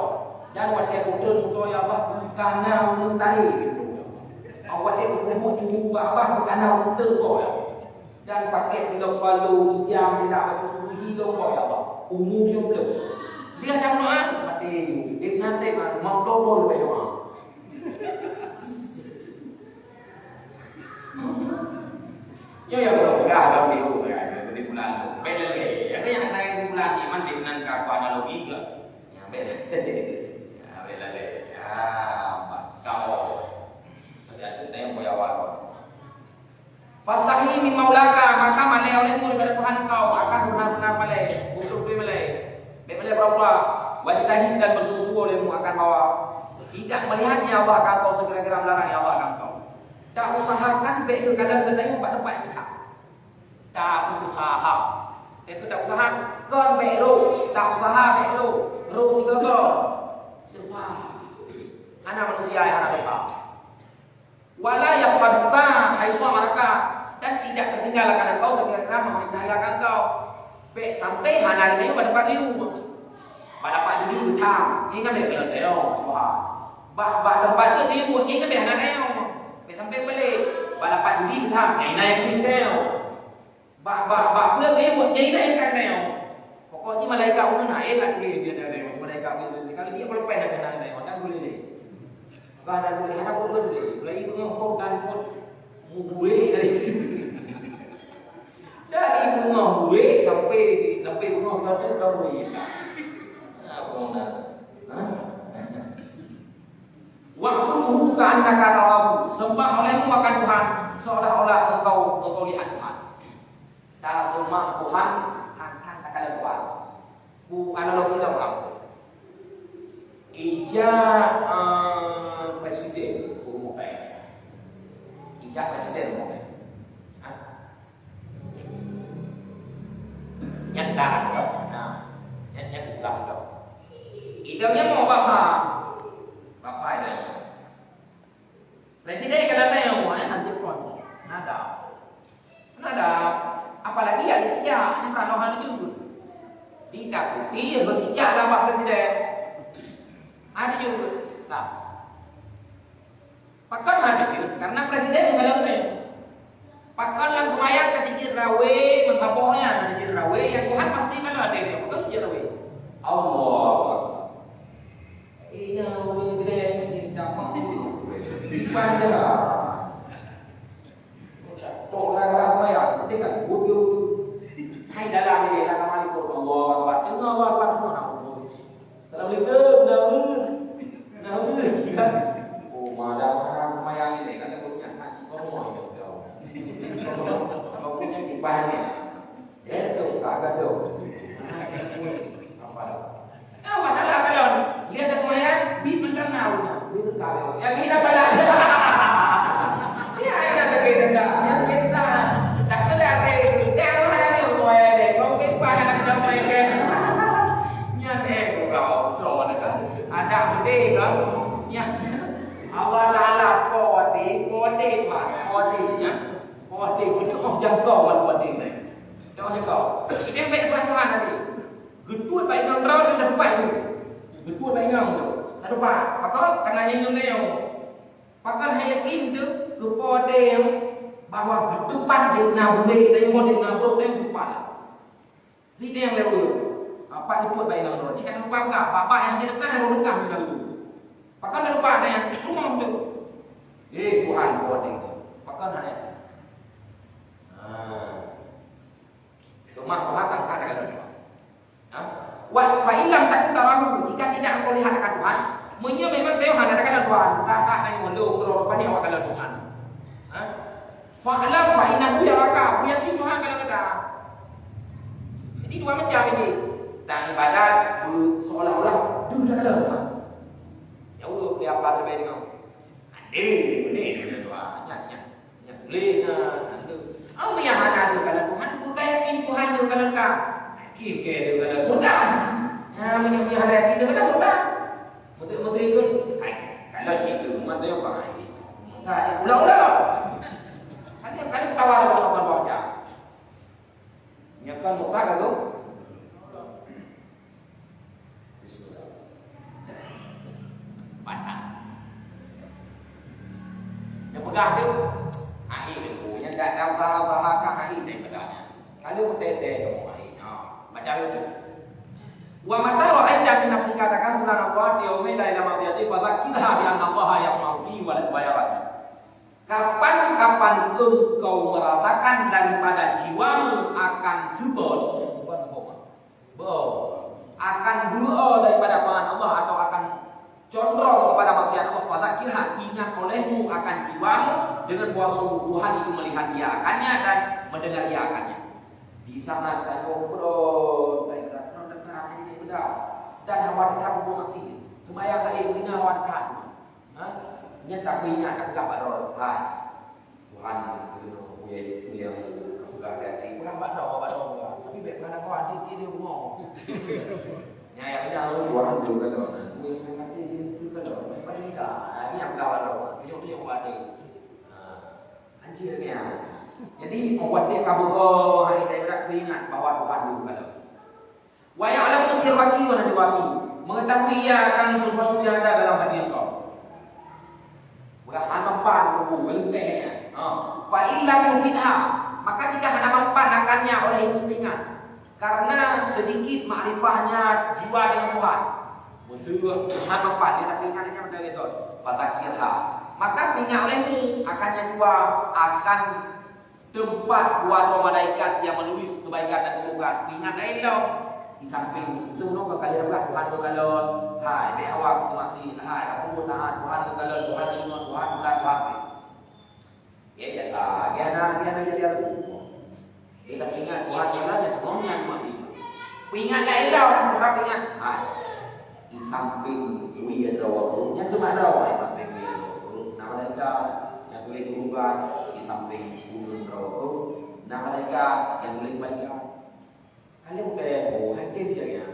Dan waktu umur untuk ya Allah karena mentari gitu. Awak umur cuba apa karena untuk boy. Dan pakai tidak selalu jam tidak hidup boy ya Allah. Umur 70. Dia akan doa mati. Dia nanti mau double berdoa. Ya belum dah ada biru ya di bulan tu. Beda lagi. Ada yang naik di bulan ni mandi nan ka analogi ke. Ya beda. Ya beda lagi. Ya kau. Ada yang boleh awal. Fastahi min maulaka maka malai olehmu daripada Tuhan engkau akan benar-benar malai. Untuk malai. Daripada berapa wajib dan bersungguh-sungguh olehmu akan bawa. Tidak melihatnya Allah akan kau segera-gera melarang Allah akan kau. Tak usahakan baik ke kadang tengok pada tempat pihak. Tak usaha. Itu tak usaha kon baik ro, tak usaha baik ro. Ro siapa? Sebab anak manusia yang anak dosa. Wala yaqadka haitsu maraka dan tidak tertinggalkan engkau sekiranya mengendalikan engkau. Baik sampai hari ini pada pagi rumah. Pada pagi dulu tham, ini kan dia leo. Wah, pada pagi dia buat ini kan dia anak leo. Baik sampai balik. Pada pagi dulu tham, ini naik leo. Bữa dia buat ini naik kan leo. Pokoknya malaikat itu naik lah dia leo. Malaikat itu kalau dia kalau pengen nak leo, tak boleh ni. Kalau tak boleh, anak boleh boleh. Lagi punya kau dan kau mubuh dari. Dari bunga buih sampai bunga kata dah buih. Apa nak? Waktu bukan kata Allah, sembah olehmu akan Tuhan, seolah-olah engkau lihat Tuhan. Tak sembah Tuhan, hantar kata Tuhan. Ku analog bilang apa? Ija presiden ku mau Ija presiden mau Nhân đàn đó, nhân cũng làm đó. Idamnya mau Bapak ini. Presiden kadang-kadang yang mau nanti pun nada. Apalagi ya dicak, yang kalau hal itu tidak bukti, bercak lah Pak Presiden. Ada juga, tak. Pakar ada juga, karena Presiden yang kalau ini. Pakar yang lumayan ketika rawe mengkapohnya ketika rawe yang Tuhan pasti kan ada dia pakar ketika rawe Allah ini rawe gede ini damang pada toh orang lumayan ketika budu hai dalam ini dalam kali pun Allah Akbar dengar Allah Akbar dalam lekep namun oh madam orang lumayan ini kan punya haji semua kalau punya tipan ni, dia tu agak dong. Apa? Masalah kalau lihat kemuliaan, bis mengenalnya, bis kalau yang kita pada, ya ada berbeda. Yang kita tak kenal deh, jangan ada yang boleh deh. Kalau kita ada yang boleh, nyata kau kan? Ada benda kan? Nyata. Awal lalap kode nya. Oh, dia itu jam kau buat dia ni. Jangan kau. Ini baik Tuhan nanti. Gedut baik ngam rau dan dapat tu. Gedut baik ngam tu. Lalu pak, pakal tengahnya yang dia. Pakal hayakin tu kepada yang bahawa gedupan dia nabi dan model nabi dia gedupan. Jadi yang lewu. Apa gedut baik ngam rau. Jika lupa enggak, bapak yang di dekat harus dekat dulu. Pakal dah lupa ada yang rumah tu. Tuhan buat dia. Pakal hanya semua Tuhan akan katakan Tuhan. Wa fa'ilam tak tarahu jika tidak engkau lihat akan Tuhan, munya memang Tuhan katakan Tuhan. Tak ada mundur berapa ni awak kata Tuhan. Fa'lam fa'inahu yaraka, yakin Tuhan kata. Jadi dua macam ini. Dan ibadat seolah-olah dia kata Tuhan. Ya Allah, dia apa terbaik dengan? Ini Tuhan. Nya boleh apa yang ada di dalam Tuhan? Bukan yakin Tuhan di dalam kau. Kira di dalam mudah. Menyembah yakin di dalam mudah. Mesti ikut. Kalau cerita rumah tu yang apa ini? Tak, ulang-ulang. Kan tawar orang baca. Nyakan muka kalau patah. Yang pegang tu akhir punya tak tahu bahasa akhir daripadanya. Kalau tete kamu akhir. Macam itu. Wa mata ra'aita min nafsika takasulan Allah yaumi la ilaha masyati fa dzakirha bi anna Allah yasma'u wa yarah. Kapan-kapan engkau merasakan daripada jiwamu akan subur, akan doa daripada Tuhan Allah atau akan condong kepada maksiat Allah, fadzakirha, ingat olehmu akan jiwamu dengan bahwa Tuhan itu melihat ia akannya dan mendengar ia akannya. Di sana kita ngobrol, baiklah, nonton ini benar. Dan awak kita pun masih sembahyang tadi bina awak kan. Nyata punya akan dapat roh. Hai. Tuhan itu punya kebegaran ini. Bukan badak. Tapi baiklah awak dia mau. Yang benar Tuhan juga Tuhan. Punya hati juga Tuhan. Paling tak. Ini yang kawan Tuhan. Punya balik. Anjirnya. Jadi membuat dia kabur hari tidak ingat bahwa Tuhan dulu kalau. Wa ya'lamu sirraki wa najwaki. Mengetahui ia akan sesuatu yang ada dalam hati engkau. Bukan mampan buku belenteh. Fa illa yufidha. Maka jika hana mampan akannya oleh itu ingat. Karena sedikit makrifahnya jiwa dengan Tuhan. Musuh hana mampan dia tapi ingatnya pada besok. Fatakirha. Maka ingat olehmu akannya jiwa akan tempat dua malaikat yang menulis kebaikan dan keburukan. Ingat dong di samping itu no kekalian Tuhan kalau hai be awak masih hai aku tahan Tuhan kalau Tuhan Tuhan ya biasa dia jadi kita ingat Tuhan yang ada ngomongnya mati ingat dong bukan ingat hai di samping wiya rawatnya cuma rawat di samping wiya nah malaikat yang boleh keburukan di samping ulun rawat nah malaikat yang boleh kebaikan. Kalian udah hadir dia ya,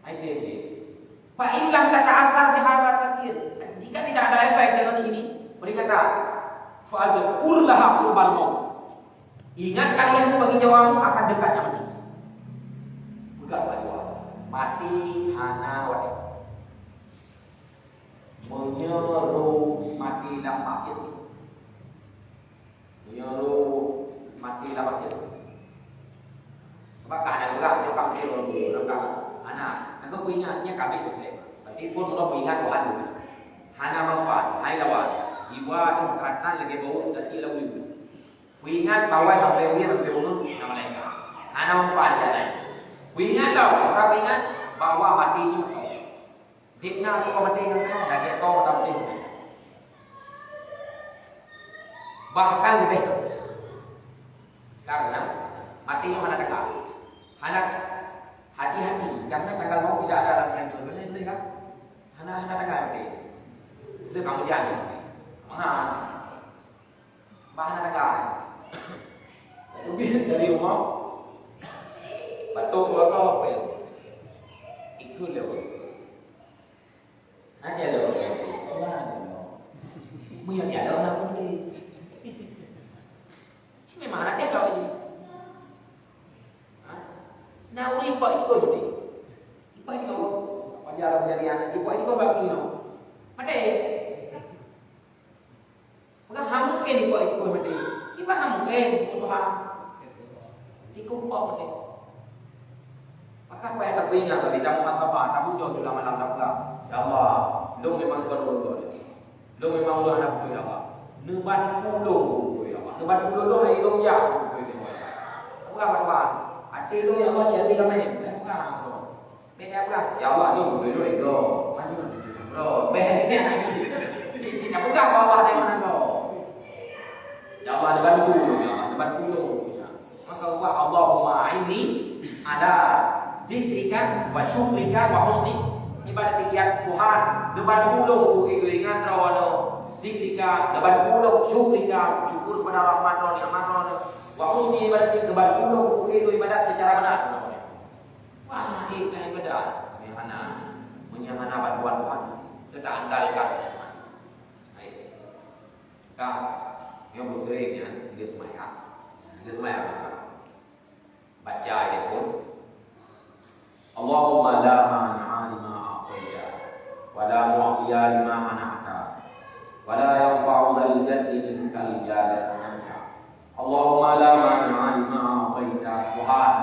hadir dia. Pak Ilam kata asal diharap hadir. Jika tidak ada efek dengan ini, mereka kata, fadzkurlah qurbal maut. Ingat kalian bagi nyawamu akan dekatnya mati. Bukan jawab. Mati hana wajib. Menyeru mati dalam maksiat. Menyeru mati dalam maksiat. Maka ada juga yang kami orang anak, aku ingatnya kami itu saya. Berarti pun orang ingat Tuhan juga. Hana mampan, hai lawan. Jiwa itu keratan lagi bau dan tidak lalu. Ingat bahwa sampai dia sampai bunuh nama lain. Hana mampan jalan. Ingat tahu, orang ingat bahwa mati itu. Dikna aku mati kan, dah dia tahu tapi. Bahkan lebih karena matinya mana dekat. Anak hati-hati karena tanggal mau tidak ada dalam yang benar kan? Anak tanggal ini, itu kamu jangan. Mana? Bahan tanggal. Lebih dari rumah, batuk apa apa? Ikut lewat. Nanti ada orang. Mungkin ada orang pun ni. Memang ada kau ini. Nah, uri pak itu ni. Pak itu wajar menjadi anak. Pak itu bagi no. Made. Bukan hamu ke ni pak itu made. Iba hamu ke Tuhan. Dikumpul made. Maka apa yang tak ingat tadi dalam muhasabah, tak muncul dalam malam dalam. Ya Allah, lu memang berdoa. Lu memang doa nak ya Allah. Neban puluh ya Allah. Neban puluh hari lu ya. Bukan apa-apa. Hati lu ya Allah siapa kami? Bukan. Beda apa? Ya Allah ni berdua itu. Maju bro. Beda. Tidak bukan Allah di mana bro. Ya Allah depan dulu ya Allah depan dulu. Maka Allahumma ini ada zikrika wa syukrika wa husni ibadat pikiran Tuhan depan dulu ingat rawano zikrika depan dulu syukrika syukur pada rahmat Allah nikmat Allah wa husni ibadat depan dulu itu ibadat secara benar. Wah ini ibadat menyahana bantuan Tuhan kita andalkan. Baik. Kak yang berseringnya dia semaya baca ya pun Allahumma la mani'a lima a'taita wa la mu'tiya lima mana'ta wa la yanfa'u dzal jaddi minkal jaddi Allahumma la mani'a lima a'taita Tuhan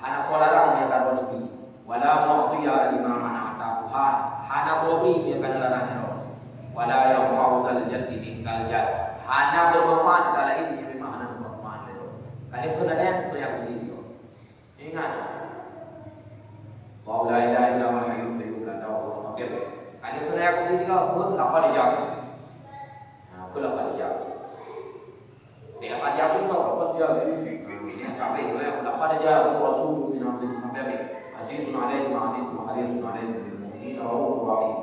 hana solarang dia kan rezeki wa la mu'tiya lima mana'ta Tuhan hana sobi dia kan larangnya wa la yanfa'u dzal jaddi minkal jaddi hana bermanfaat kalau ini memang hana bermanfaat kalau itu ada yang begitu ingat Wa la ilaha illa huwal hayyul qayyum la ta'khudhuhu sinatun. Kali itu saya aku sini kau pun apa dia jawab. Nah, aku apa dia jawab. Dia apa dia pun kau apa dia. Dia kami itu yang apa dia jawab Rasul bin Abdul Nabi. Azizun alaihi wa alihi wa harisun alaihi bil mu'minin raufur rahim.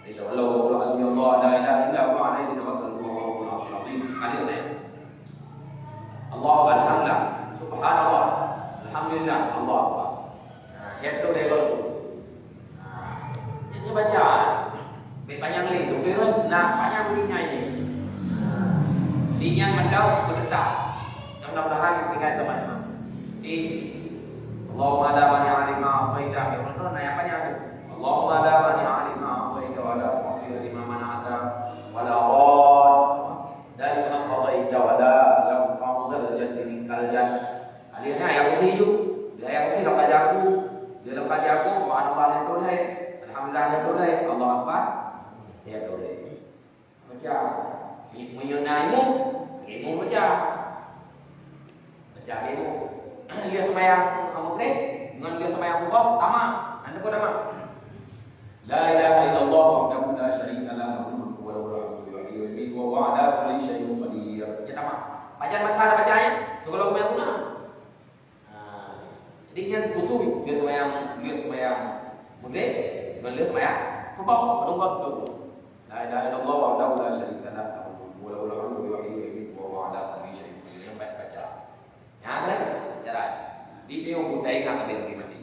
Jadi Allah azza Allah la ilaha illa huwa alaihi tawakkaltu wa huwa rabbul arsyil azim. Kali itu Allah alhamdulillah subhanallah alhamdulillah Allah itu level. Ini baca. Banyak lagi tu. Pero nak banyak bunyinya ini. Dinya mandau bertetap. Yang mudah-mudahan kita teman-teman. Di Allahumma la mani'a lima a'taita wa la apa-nya tu? Allahumma la mani'a lima a'taita wa la mu'tiya lima mana'ta wa la dari mana qadaita wa la yanfa'u dzal jaddi minkal jadd. Aliasnya ayat ini tu, dia ayat ini lepas aku, dia lepas aku, subhanallah yang boleh, alhamdulillah yang boleh, Allah Akbar, ya boleh. Macam menyunaimu, ilmu baca ilmu. Dia sembahyang maghrib, dengan dia sembahyang subuh, sama. Anda pun sama. La ilaha illallah wahdahu la syarika lahu lahul mulku wa lahul hamdu wa yuhyi wa huwa ala kulli syai'in qadir. Ya sama. Bacaan masa ada bacaannya, kalau punya guna. Jadi yang khusus dia sembahyang maghrib, dengan dia sembahyang subuh, berdoa betul. La ilaha illallah wahdahu la syarika lahu lahul hamdu wa yuhyi wa huwa ala kulli syai'in qadir. Yang baca. Yang ada cara. Di dia budaya kan ada mati.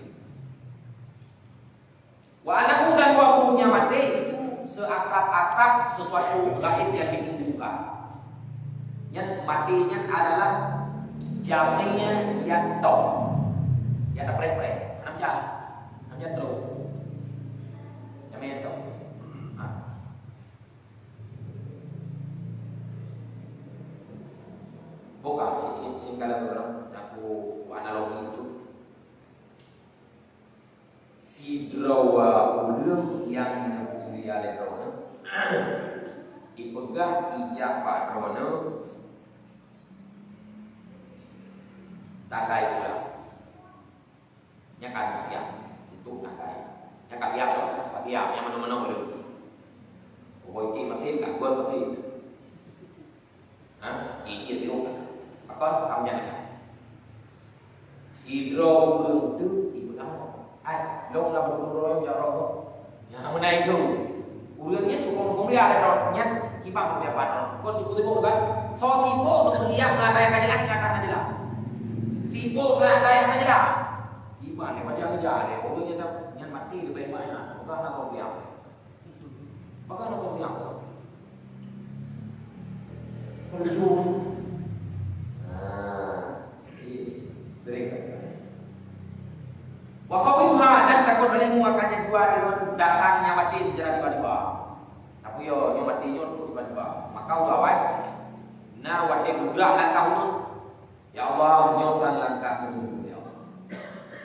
Wa anahu dan wasuhnya mati itu seakrab-akrab sesuatu gaib yang ditunjukkan. Yang matinya adalah jamnya yang top. Ya tak boleh. Namanya terus. Jamnya top. Bukan singkalan orang aku analogi itu si drawa ulung yang mulia ledrona ipegang ijak pak drona takai pula yang kan siap untuk takai yang kan siap yang mana-mana boleh usul pokoknya masih tak buat masih ini sih apa kamnya sidro ulung tu ibu apa long lah berdoa ya roh yang mana itu ulungnya cukup mulia ada rohnya kipang punya pan kau cukup kan so sipo bersiap mengatakan jelas katakan jelas sipo mengatakan jelas gimana macam aja deh ulungnya tak yang mati lebih banyak bukan nak kau biang bukan nak kau biang percuma sering. Wa khawifha dan takut oleh muakannya dua dengan datangnya mati secara tiba-tiba. Tapi yo yang mati yo tiba-tiba. Maka ulawai na wate gugrak langkah nu. Ya Allah nyosan langkah nu ya Allah.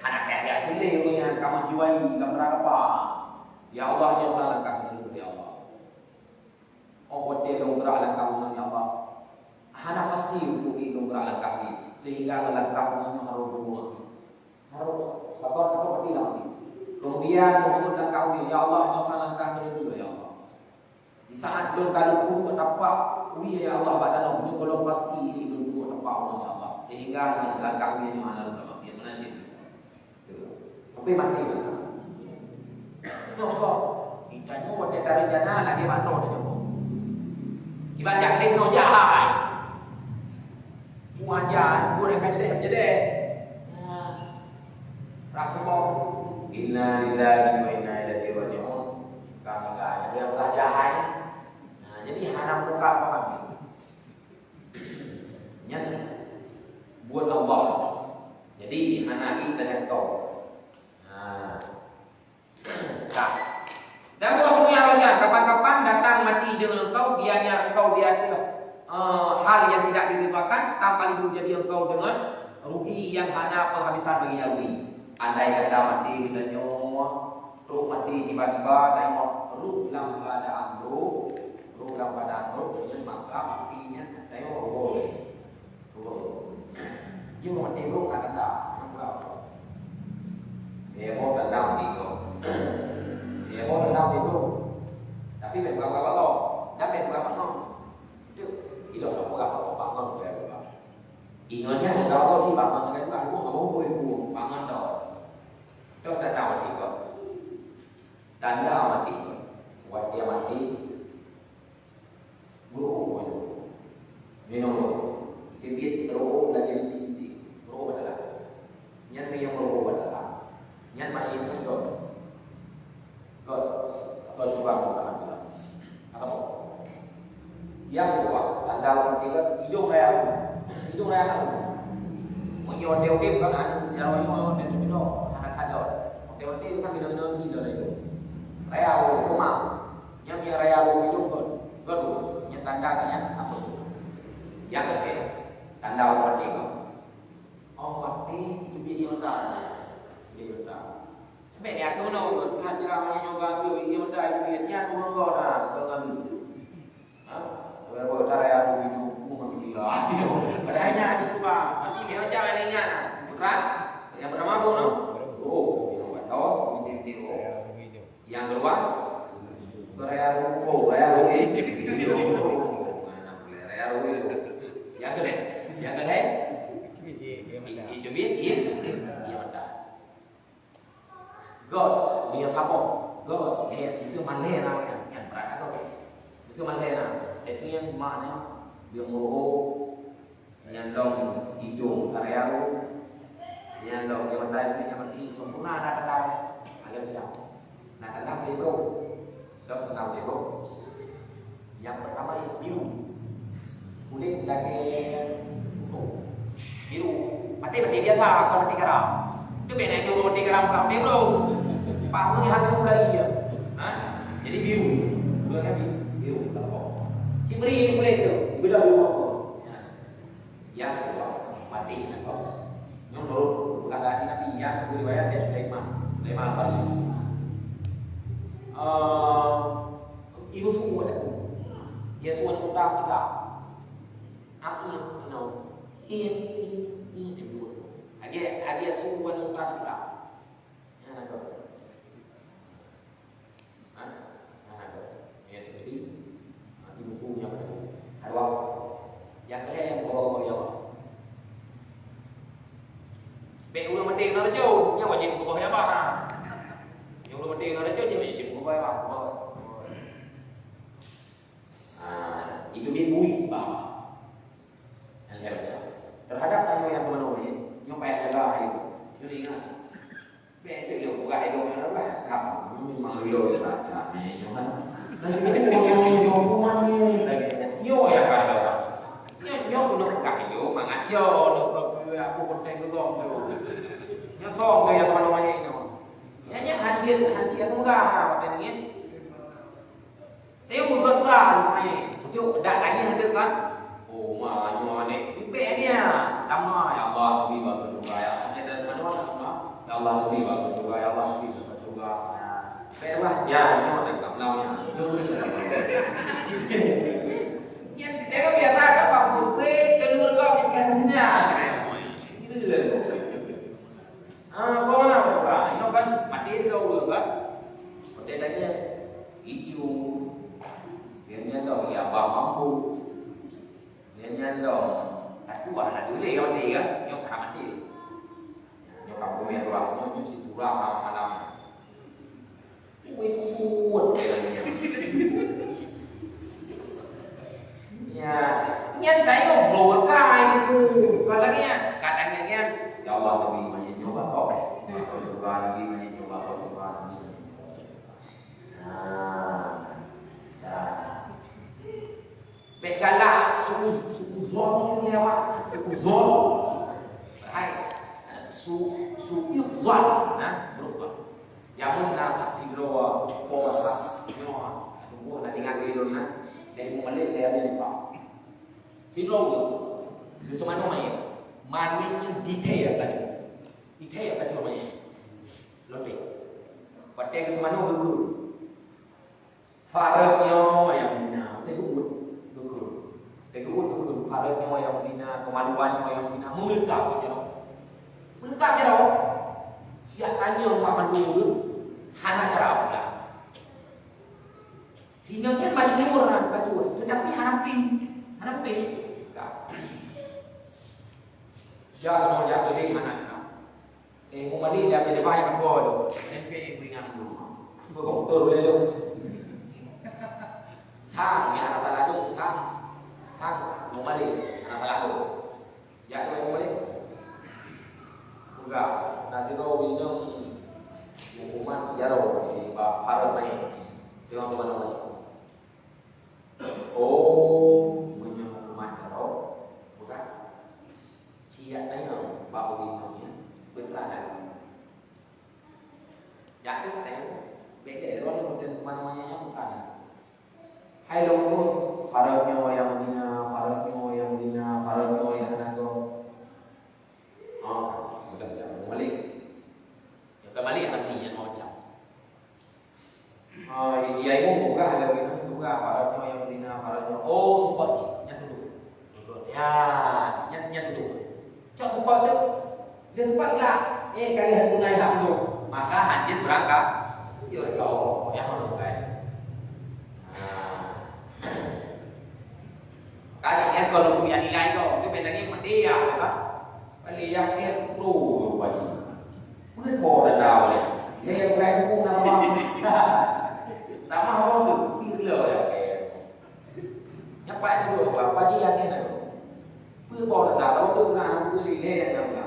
Anak ya pilih punya kamu jiwai gambar apa? Ya Allah nyosan langkah nu ya Allah. Oh wate gugrak langkah nu ya Allah. Hana pasti untuk itu langkah ini sehingga langkahnya harus berubah. Harus apa tidak. Kemudian menurut langkah ini, ya Allah nyosan langkah ini dulu ya Allah. Di saat belum kalau pun betapa, ya Allah badan ini belum pasti itu dulu betapa ya Allah. Sehingga langkah ini mana dalam maksiat mana sih? Tapi mati mana? Nyoba, kita nyoba dari jana lagi mana nyoba. Ibadah kita jahat. Muajan, boleh kan jadi. Rakibau, inna lillahi wa inna ilaihi raji'un. Kami enggak ada yang pelajaran. Nah, jadi anak buka paham. Yang buat Allah. Jadi anak kita yang tahu. Nah, dan Rasulullah SAW kapan-kapan datang mati dengan engkau, biarnya engkau hal yang tidak diribakan tanpa itu jadi engkau dengan rugi yang hanya penghabisan baginya rugi. Andai kata mati bila nyawa, ruh mati tiba-tiba tengok ruh dalam keadaan ruh dalam keadaan ruh, maka matinya tengok boleh. Nhưng mà mati ruh kan ada, dia mau tendang itu, dia mau tendang itu, tapi berapa kalau, tapi berapa no. Tidak ada apa bangun ya. Ingatnya kalau di bangun kan aku nggak mau buang bangun dong. Itu tanda mati kok. Tanda mati. Buat dia mati. Guru minum tibit terus dan jadi tinggi. Guru adalah nyan yang guru adalah nyan mai ini dong. God sesuatu yang apa? Yang kedua, tanda mati itu hidung ayam. itu rela. Mau hotel kan jalan mau dan itu anak ada. Hotel kan benar-benar di dalam itu. Rela rumah. Yang dia rela itu kan yang tandanya apa? Yang ketiga tanda orang itu. Oh, pasti itu dia utang. Dia utang. Sampai ni aku nak kan cara nyoba tu dia utang duitnya tu orang dengan kalau cara aku itu bukan dia. Padahal ada juga. Nanti dia jangan ingat. Bukan? Yang pertama tu no. Oh, dia buat tahu video. Yang kedua Korea ruko, Korea ruko. Korea ruko. Yang kedua itu dia mata. God dia support. God dia itu Malay namanya. Yang pertama tu. Itu Malay namanya. Itu yang mana dia ngoro yang dong hidung karyawan yang dong dia mata itu yang mati sempurna ada tanda ada jauh. Nah tanda itu dong tanda itu yang pertama itu biru kulit lagi biru mati biasa atau mati garam itu beda itu mati garam kamu dia bro panggungnya habis mulai dia jadi biru kulitnya biru si beri kulit itu bila biru yang kedua mati yang menurut keadaan Nabi yang riwayat dia Sulaiman Farsi ibu suku ada dia suan utang kita aku ini dua ada suan utang kita yang ada ya jadi ibu suku yang ada yang kaya yang bawa ya be ulang mati na jauh yang wajib bawa ya bah yang ulang mati na jauh dia wajib bawa ya bah itu dia bui bah yang dia baca terhadap kamu yang memenuhi yang payah jaga itu jadi ingat be itu buka itu yang apa kamu memang lo ya bah ni yang kan nanti yang rumah ni yo ya kan nhớ của nó cãi vô mà ngắt vô được aku konten itu dong nya so kayak teman-temannya ini nya hadir itu enggak konten ini tapi betul nih itu datanya hadir kan oh mah nih BN-nya lama ya Allah lebih bagus juga ya ada mana sama ya Allah lebih bagus juga ya Allah lebih bagus juga lah ya ini ada kamlaunya yang kita biasa apa putih telur kau ikannya itu kau mana berapa ini kan mati kau kan hotel lagi hijau biarnya dong ya mampu biarnya dong aku ada dulu yang mati kan yang tak mati yang kamu yang orang yang si surah mana kuat ya nyantai ngobrol kai itu lagi ya kadangnya kan ya Allah lebih banyak nyoba kok atau surga lagi banyak nyoba kok surga begala suku zon lewat suku zon hai suku zon berubah yang mana saksi bro pola nyoba tunggu nanti nganggil dulu dari mulai dari pak sino itu semua namanya mananya detail kan namanya lebih pada ke semua nama dulu faradnya yang bina teguh faradnya yang bina kemaluannya yang bina melekat je loh ya tanya makan dulu hana cara apa sehingga dia masih murah baju tetapi hanapi jangan mau jatuh di mana mau mandi dia jadi banyak bodoh nempe ringan dulu betul dulu sang ya anak lalu sang mau mandi anak lalu ya mau mandi enggak nanti roh minum hukuman ya roh di Farad main dengan teman-teman oh, punya hukuman roh, bukan? namanya bukan. Hai logo, faradnya yang dina, faradnya yang dina, faradnya yang nago. Oh, udah ya, balik. Yang kembali yang namanya mau cap. Oh, iya ibu buka ada gitu buka faradnya yang dina, faradnya. Oh, support nih, nyat dulu. Ya, nyat dulu. Cak support tu, dia support lah. Kalian tunai hak tu, maka hadir berangkat. Yo, yang harus baik. Kalian kalau punya nilai itu bedanya sama dia, kan? Kali yang dia perlu wajib. Mungkin boleh tahu ya. Dia yang berani pun nama. Tak mahu tu, bila ya. Yang baik dulu, apa dia yang ni? Mungkin boleh tahu tu nak beli dia yang nama.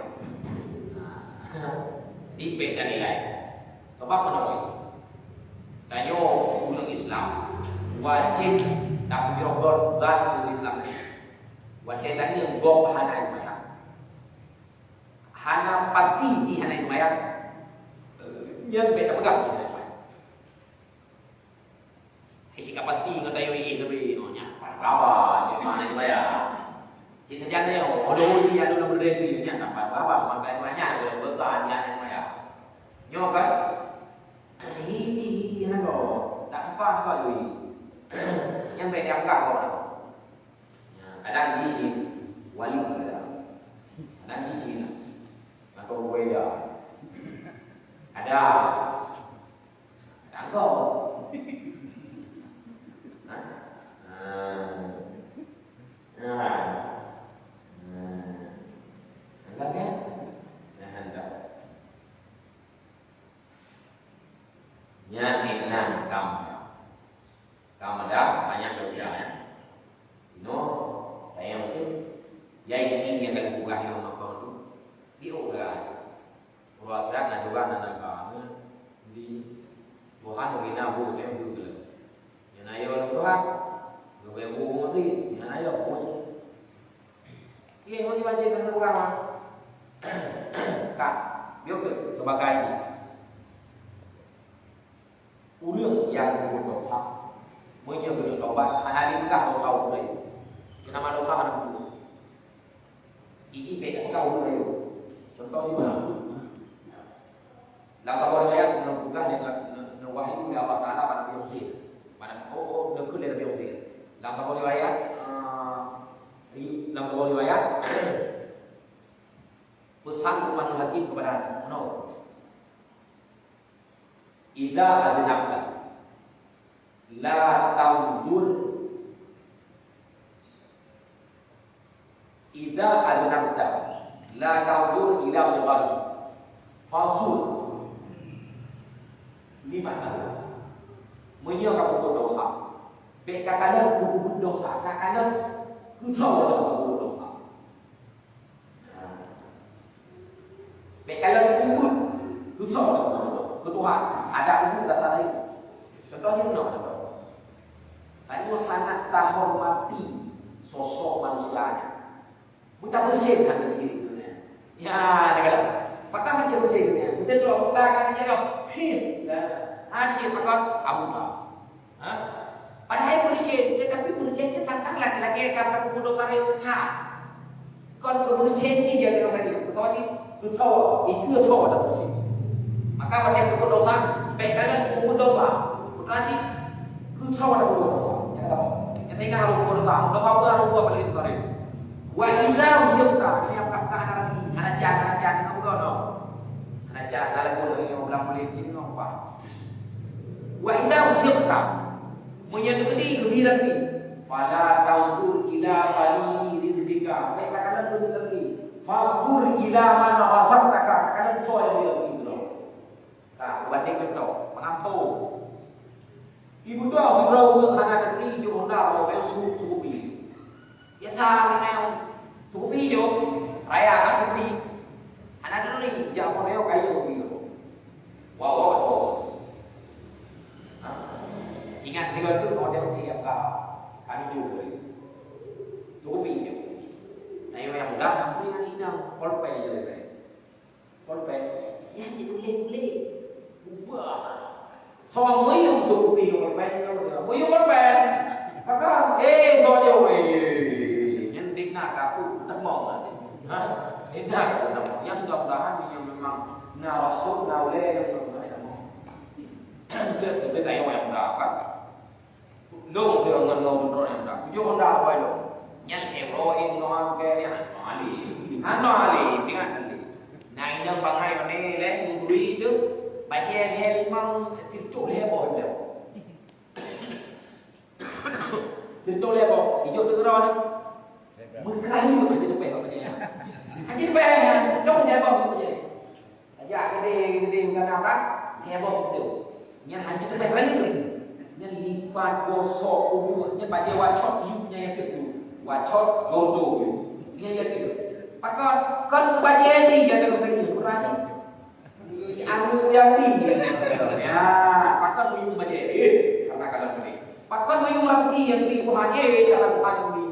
Di beda nilai. Sebab kenapa itu? Tanya ulang Islam wajib tak berobor zat Islam ni. Wajib tanya gop hana ismayang. Hana pasti di hana ismayang. Yang beda pegang hana ismayang. Sikap pasti ngatayo tapi nonya. Apa mana ismayang? Cinta jana yo, odoh dia ada berdiri nya dapat apa makan banyak boleh bertahan hana ismayang. Nyo kan? Ini hana tak apa apa lui. Yang baik yang kau nak. Ada izin wali ada. Ada izin atau weda. Ada kau. Angkat kan? Angkat. Yang ini kamu. Kamu ada banyak kerjanya. Saya mungkin ini yang akan buka yang nak kau tu diurai. Kalau tidak nak juga nak kamu di Tuhan bina bu yang bu. Yang ayo Tuhan, bu mati. Yang ayo bu. Ia mau dibaca dengan apa? Kak, biar sebagai ulang yang berdosa. Punya berdoa, hari ini kah dosa ulai. Kenapa dosa anak dulu? Ini beda kau ulai. Contoh ni mana? Langkah boleh ayat menentukan yang wahyu ni Allah Taala pada biosir. Mana dah kuliah biosir. Langkah boleh ayat, langkah boleh ayat. Pesan Tuhan Hakim kepada Nuh. Idza adnabta la tanzur idza adnabta la tanzur ila sighari fanzur lima kali menyo kamu berdosa baik kakalan kamu berdosa kakalan kusau kamu berdosa baik kakalan kamu kusau ke Tuhan ada umur data lain contohnya benar. Tadi sangat terhormati sosok manusianya. Kita bersihkan diri kita. Ya, negara. Pakah kita bersihkan. Kita tu kita kan jawab. Ada kita makan Abu Bakar. Padahal bersih, tetapi bersihnya tak laki-laki kapan bodoh sare ha. Kon bersih ni dia dengan dia. Betul sih? Betul. Itu betul dah bersih. Maka pada bodoh sah, baik kalian bodoh sah. Betul sih? Betul dah bodoh. Sehingga harus berdoa. Doa apa harus buat balik itu. Wa idza usyta yang kata anak kamu kau no. Anak dalam bola yang ulang balik ini apa? Wa idza usyta menyedekati gembira ni. Fala tanzur ila qali rizqika. Baik katakan betul lagi. Fanzur ila man wasataka. Katakan coy dia begitu. Tak banding betul. Mengampau. Ibu dah berau anak negeri jo honda ro ben sukupi. Ya sa neo sukupi jo raya anak sukupi. Anak negeri ja mo neo kai jo sukupi. Wow. Ingat juga tu kalau dia tiap kali juga. Sukupi jo. Ayo yang muda nampu yang inang polpe je le. Polpe. Ya ditulis-tulis. Ubah. so mới dùng dụng thì một bên đâu được mới dùng một bên các con do điều về nhân tính là cả phụ tắc mỏ ha đến là phụ tắc mỏ nhân đồng đó thì memang nào sốt nào lên đồng đấy là mỏ sẽ này ngoài đó các nông thường ngân nông rồi đó chú con đào quay rồi nhân hẹp rồi in nó cái này hắn nói lì tiếng Anh này nhân bằng hai bằng này lấy quý đức bài che nghe mong xin chỗ lê bồi đều xin chỗ lê bồi thì chỗ tự do đấy mình khai như vậy thì nó bể vào cái này anh chỉ bể trong nhà bông như vậy dạ cái đi cái nào đó nghe bông đều nhân hành chúng ta bể lấy người nhân đi qua cô sọ cô nhân bài che qua chót yêu nha cái kiểu qua chót rôn đồ nha cái kiểu bác con cứ bài che gì vậy được cái gì của ra chứ anu yang tinggi ya bahkan muyung baje karena kadang ini bahkan muyung lagi yang di Tuhan karena Tuhan di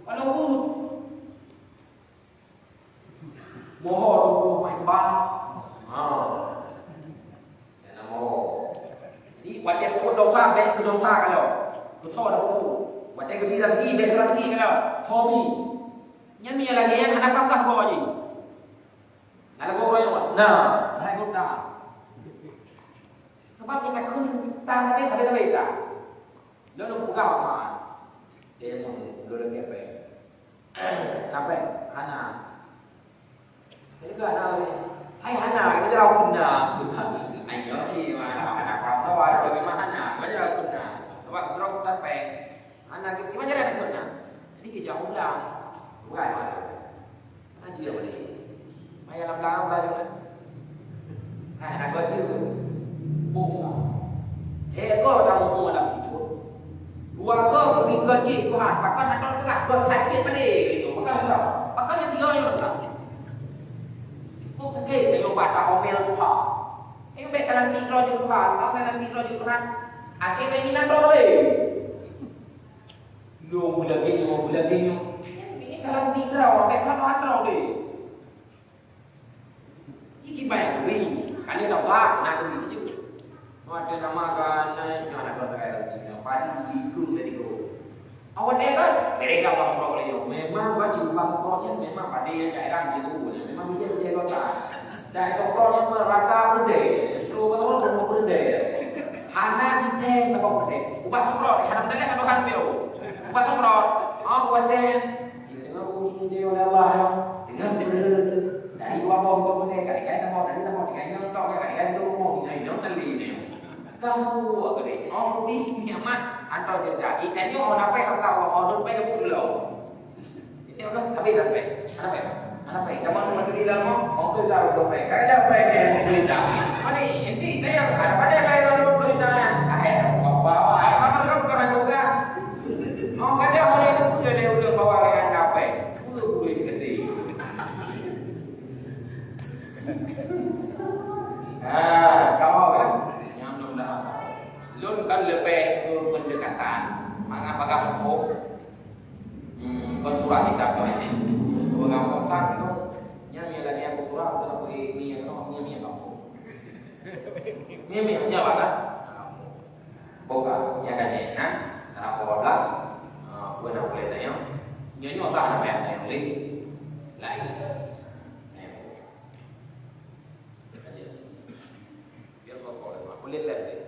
kalau mohon main ban ya namo di baje ko dosa be ko dosa kalau dosa dah tu baje ko di lagi be lagi kalau thobi nhân mi lagi yang anak kakak ko aja anak ko royo nah hai ko dah sebab yang akan tang ni ada beda. Lalu buka apa? Dia mau dulu apa? Apa? Hana. Jadi kan ada. Hai Hana, kita tahu kunna. Anh nhớ khi mà Hana vào nó vào rồi mà Hana, bây giờ kunna. Các bạn rồi ta bè. Hana cái bây giờ là kunna. Jadi kita cũng là bukan mà. Anh chưa vậy. Mày làm lao ra rồi. Hana có chứ. Thế có đồng mua làm gì thôi. Gua có bị cơn gì của hạt và con hạt nó cả cơn hạt kia vấn đề của các bạn. Và các chị ơi nó được. Không thể để ông bạn vào ông của họ. Em bé cần đi rồi chứ của họ, ông bé cần đi rồi chứ của hắn. À cái bé đi ăn rồi. Luôn bulan ini. Ini kalau đi rồi, bé nó ăn rồi đi. Ini gimana tuh? Kan dia tahu lah, nak pergi je. Ada namakan jangan ada lagi. Padi ikut dari go. Awak dia kan? Mereka bang pro lagi. Memang wajib bang pro nya memang pada yang cairan gitu. Memang dia kota. Dari pro nya merata berde. Stro betul betul berde. Hana di teh betul berde. Ubah pro. Hana berde kan dokan bio. Ubah pro. Oh berde. Dengan bunyi dia oleh Allah. Dengan dari dua bom berde. Kali mau dari mau dikaya tok kali tu mau ini nó tali ni. Kau apa ni? Oh di nyaman atau jadi. Ikannya orang apa kau orang apa yang dulu. Itu orang habis apa? Apa? Apa? Kamu mau beli dalam mau beli dalam tu apa? Kaya apa yang beli dalam? Mana ini dia ada pada kaya dalam beli dalam. Kaya bawa. Apa kamu kena juga? Oh kada orang itu sudah dia udah bawa yang apa? Udah beli gede. Kamu kan? Luôn kan lebih ke pendekatan mengapa kon surah kita tu mengapa kan tu yang lagi aku surah tu aku ni kamu ni apa kan boga yang ada na apa bola buat apa lagi ni nyo tak ada yang lain lain biar kau boleh lihat